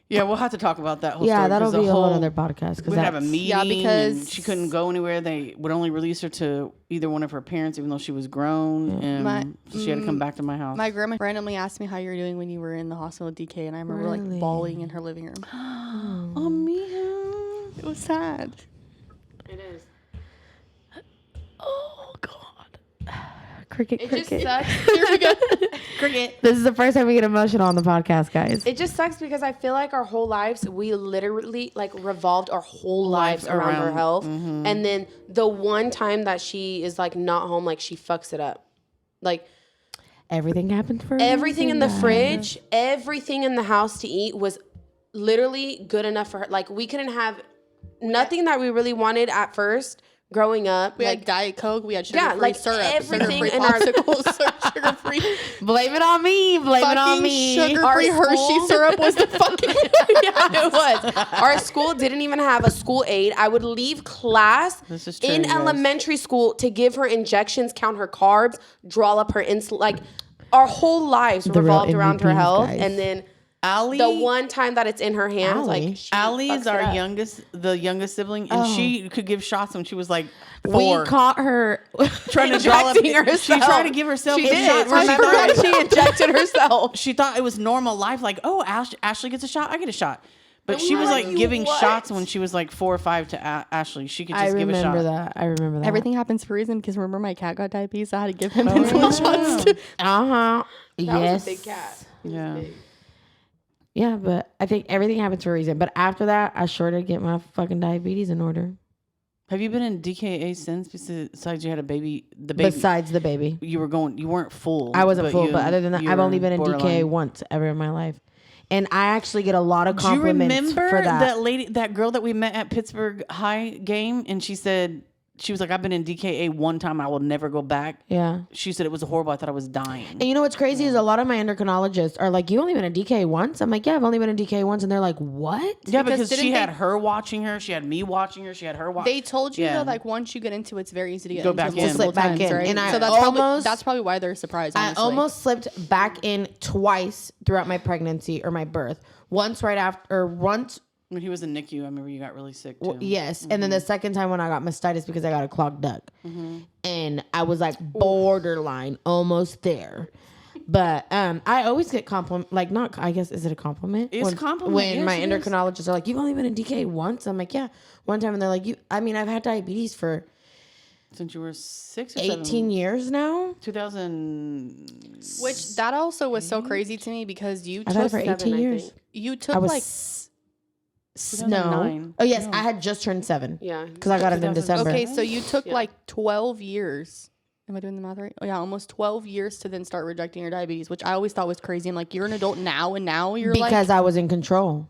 Yeah, we'll have to talk about that whole Yeah, story. that'll 'cause the be a whole whole- other podcast. Because We'd have a meeting. Yeah, and because- she couldn't go anywhere. They would only release her to either one of her parents, even though she was grown, and she had to come back to my house. My grandma randomly asked me how you were doing when you were in the hospital with DK, and I remember Really? like bawling in her living room. oh, Mia. It was sad. It is. Oh, God. Cricket, It cricket. just sucks. Here we go. Cricket. This is the first time we get emotional on the podcast, guys. It just sucks because I feel like our whole lives, we literally revolved our whole lives around her around- health. And then the one time that she is not home, she fucks it up. Like Everything happened for a everything in the reason, guys. fridge, everything in the house to eat was literally good enough for her. Like we couldn't have nothing that we really wanted at first growing up. We like had Diet Coke. We had Yeah, sugar-free like syrup, everything sugar-free in our- popsicles, sugar-free. Blame it on me. Blame it on Fucking me. sugar-free Our Hershey school- syrup was the fucking. Yeah, it was. Our school didn't even have a school aide. I would leave class This is true, in guys. elementary school to give her injections, count her carbs, draw up her insulin. Like our whole lives The real revolved around her MVPs, health. guys. And then Allie, the one time that it's in her hands, Allie? like she Allie fucks is it our up. the youngest sibling, and she could give shots when she was like 4. We caught her trying to draw up. injecting She herself. tried to give herself She a did. shot. Where I she forgot thought, she injected herself. she thought it was normal life. Like, oh, Ashley gets a shot, I get a shot. But And she we was were like like, giving what? shots when she was like 4 or 5 to Ashley. She could just I give a shot. remember that. I remember that. Everything happens for a reason because remember my cat got diabetes. So I had to give him insulin shots. Too. Uh-huh. That Yes. was a big cat. Yeah. Yeah, but I think everything happens for a reason. But after that, I sure did get my fucking diabetes in order. Have you been in DKA since? Besides, you had a baby. The baby. Besides the baby. You weren't full. I wasn't full, but other than that, you I've only were been in borderline. DKA once ever in my life. And I actually get a lot of Do you compliments remember for that. that girl that we met at Pittsburgh High game? And she said, she was like, I've been in DKA one time. I will never go back. Yeah. She said it was horrible. I thought I was dying. And you know what's crazy is a lot of my endocrinologists are like, you only been in DKA once? I'm like, yeah, I've only been in DKA once. And they're like, what? Yeah, Because because she didn't had they- her watching her. She had me watching her. She had her watching. They told you Yeah. that like once you get into it, it's very easy to get Go into back it in. multiple Slip back times, in. right? And I so almost- that's probably why they're surprised. Honestly. I almost slipped back in twice throughout my pregnancy or my birth. Once right after, or once, When he was in NICU, I remember you got really sick too. yes. And then the second time when I got mastitis because I got a clogged duct. And I was like borderline, almost there. But I always get compliment, like not, I guess, is it a compliment? It's a compliment, When yes, my it is. endocrinologists are like, you've only been in DK once? I'm like, yeah, one time. And they're like, I've had diabetes for Since you were 6 or 18 7. years now. 2000. Which that also was so crazy to me because you I've had it took for 18 7, I years. think. you took I was like no. 2009. Oh, yes. I had just turned 7 Yeah. because I got it in 2000. December. okay, so you took Yeah. like 12 years. Am I doing the math right? Oh yeah, almost 12 years to then start rejecting your diabetes, which I always thought was crazy. I'm like, you're an adult now, and now you're Because like, I was in control.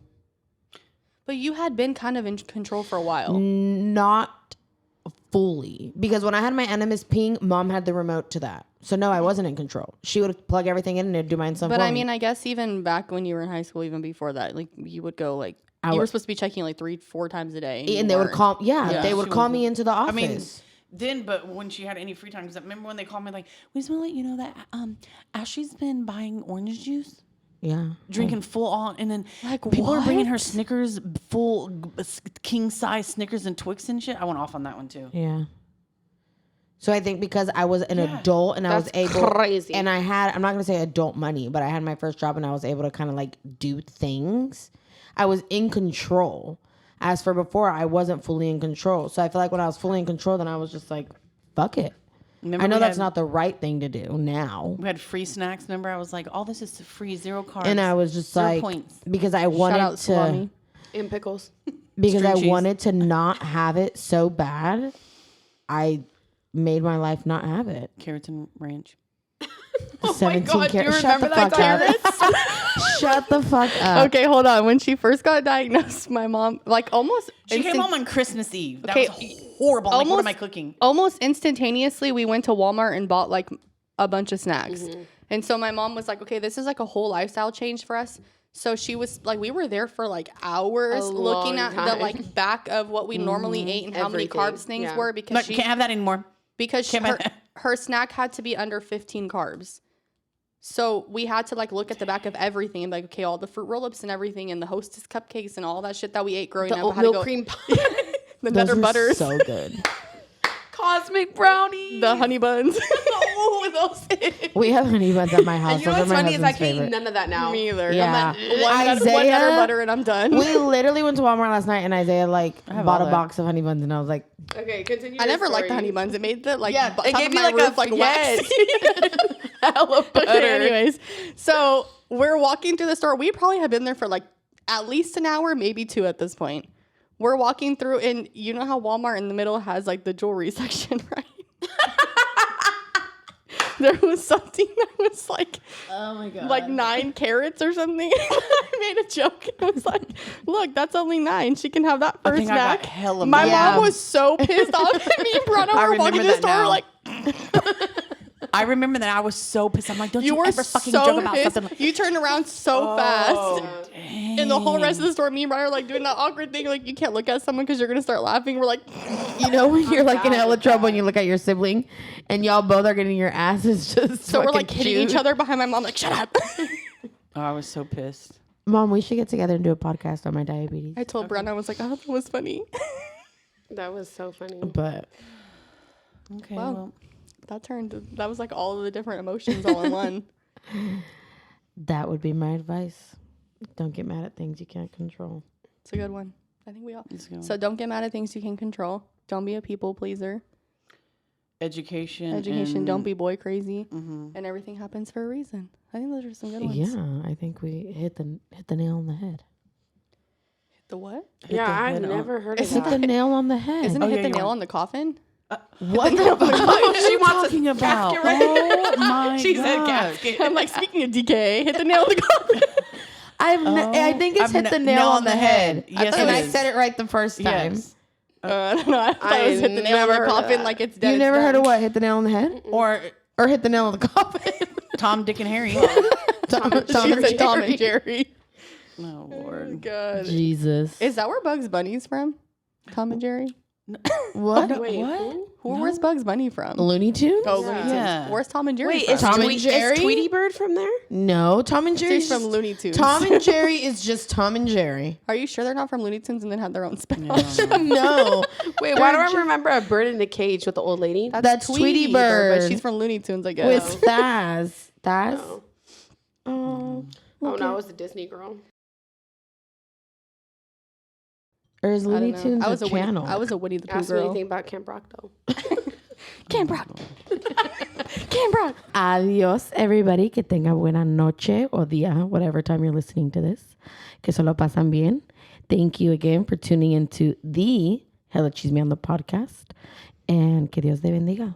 but you had been kind of in control for a while. Not fully. Because when I had my Animus Ping, Mom had the remote to that. So no, I wasn't in control. She would plug everything in and it'd do mine some But for I me. mean, I guess even back when you were in high school, even before that, like you would go like you were supposed to be checking like 3-4 times a day, and they would weren't. call, Yeah, they would she call wasn't- me into the office. I mean, then, but when she had any free time, because I remember when they called me like, we just want to let you know that Ashley's been buying orange juice, yeah. drinking full on, and then Like, people are bringing her what? Snickers, full king size Snickers and Twix and shit. I went off on that one too. Yeah. So I think because I was an adult and I was That's able, crazy. and I had, I'm not going to say adult money, but I had my first job and I was able to kind of like do things. I was in control. As for before, I wasn't fully in control. So I feel like when I was fully in control, then I was just like, fuck it. Remember I know we that's had- not the right thing to do now. We had free snacks. Remember, I was like, all this is free, 0 carbs. And I was just 0 like, points. because I Shout wanted out to, salami. And pickles. because String I cheese. wanted to not have it so bad, I made my life not have it. Carrots and ranch. 17 God, do you carrots. Shut the remember fuck that up. Shut the fuck up. Okay, hold on. When she first got diagnosed, my mom like almost She came instant- home on Christmas Eve. That Okay, was horrible. I'm like, what am I almost- cooking? almost instantaneously we went to Walmart and bought like a bunch of snacks. And so my mom was like, okay, this is like a whole lifestyle change for us. So she was like, we were there for like hours A looking long at the time. like back of what we normally ate and how many Everything, carbs things yeah. were because No, she can't have that anymore. Can't her, have that. her snack had to be under 15 carbs. So we had to like look at the back of everything and be like, okay, all the fruit roll-ups and everything and the Hostess cupcakes and all that shit that we ate growing The up. had to oatmeal go- cream pie. the Those Nutter were Butters, so good. Cosmic brownie. the honey buns. Oh, those. We have honey buns at my house. And you know Those what's are my funny is I husband's can't eat favorite. none of that now. Me either. Yeah. One nutter butter and I'm done. We literally went to Walmart last night and Isaiah like have bought all a that. box of honey buns and I was like, Okay, continue. I your never liked the story. honey buns. It made the like Yeah, top it of gave my you like roof, a wax. Hella butter. Okay, anyways, so we're walking through the store. We probably have been there for like at least an hour, maybe 2 at this point. We're walking through, and you know how Walmart in the middle has like the jewelry section, right? There was something that was like, oh my God. like 9 carats or something. I made a joke. It was like, look, that's only 9. She can have that for I a think I snack. got hella My mad. mom was so pissed off at me. Bruno I were walking remember to the that store, now. like, I remember that I was so pissed. I'm like, don't you you, were ever fucking so joke about pissed. something. You turned around so fast. Dang. And the whole rest of the store, me and Brian are like doing that awkward thing, like you can't look at someone because you're gonna start laughing. We're like, you know when you're like in bad hella with trouble that. and you look at your sibling and y'all both are getting your asses just so we're fucking like hitting each chewed. other behind my mom, like shut up. Oh, I was so pissed. Mom, we should get together and do a podcast on my diabetes. I told Brenna, I was like, I thought that was funny. That was so funny. But Okay. Wow. That was like all of the different emotions all in one. that would be my advice. Don't get mad at things you can't control. It's a good one. I think we all. Let's go. So don't get mad at things you can control. Don't be a people pleaser. Education. Don't be boy crazy. Mm-hmm. And everything happens for a reason. I think those are some good ones. Yeah, I think we hit the nail on the head. The what? Yeah, the I've head on- never heard of Hit the that. nail on the head. Isn't it Oh, hit yeah, the you're nail right. on the coffin? what the What are She you wants a talking about? casket, right? Oh my She said God. casket. I'm like, speaking of DK, hit the nail on the coffin. I think it's I've hit the nail on the head. Yes, and it I is. said it right the first time. Yes. I don't know. I thought it was hit the nail on never the heard of coffin that. like it's dead. You never it's heard done. of what? Hit the nail on the head? Or Or hit the nail on the coffin? Tom, Dick, and Harry. Tom She and said Tom Jerry. and Jerry. Oh Lord. God. Jesus. Is that where Bugs Bunny's from? Tom and Jerry? What? No, Wait, what? who? Where's Bugs Bunny from? Looney Tunes? Oh, Yeah. Looney Tunes. Yeah. Where's Tom and Jerry Wait, from? is, Tom and Tweet- Jerry? is Tweety Bird from there? No, Tom and Jerry. She's from Looney Tunes. Tom and Jerry is just Tom and Jerry. Are you sure they're not from Looney Tunes and then had their own spin-off? No. Wait, why do I remember a bird in a cage with the old lady? That's Tweety Bird. But she's from Looney Tunes, I guess. With Thaz. Thaz? Oh, Oh. oh no, it was a Disney girl. Or is I don't Looney know. Tunes I was a a Winnie, channel? I was a Winnie the Pooh Ask me girl. anything about Camp Rock though. Camp Rock. Camp Rock. Adios, everybody. Que tenga buena noche o día, whatever time you're listening to this. Que se lo pasan bien. Thank you again for tuning into the Hella Chismeando podcast. And que Dios te bendiga.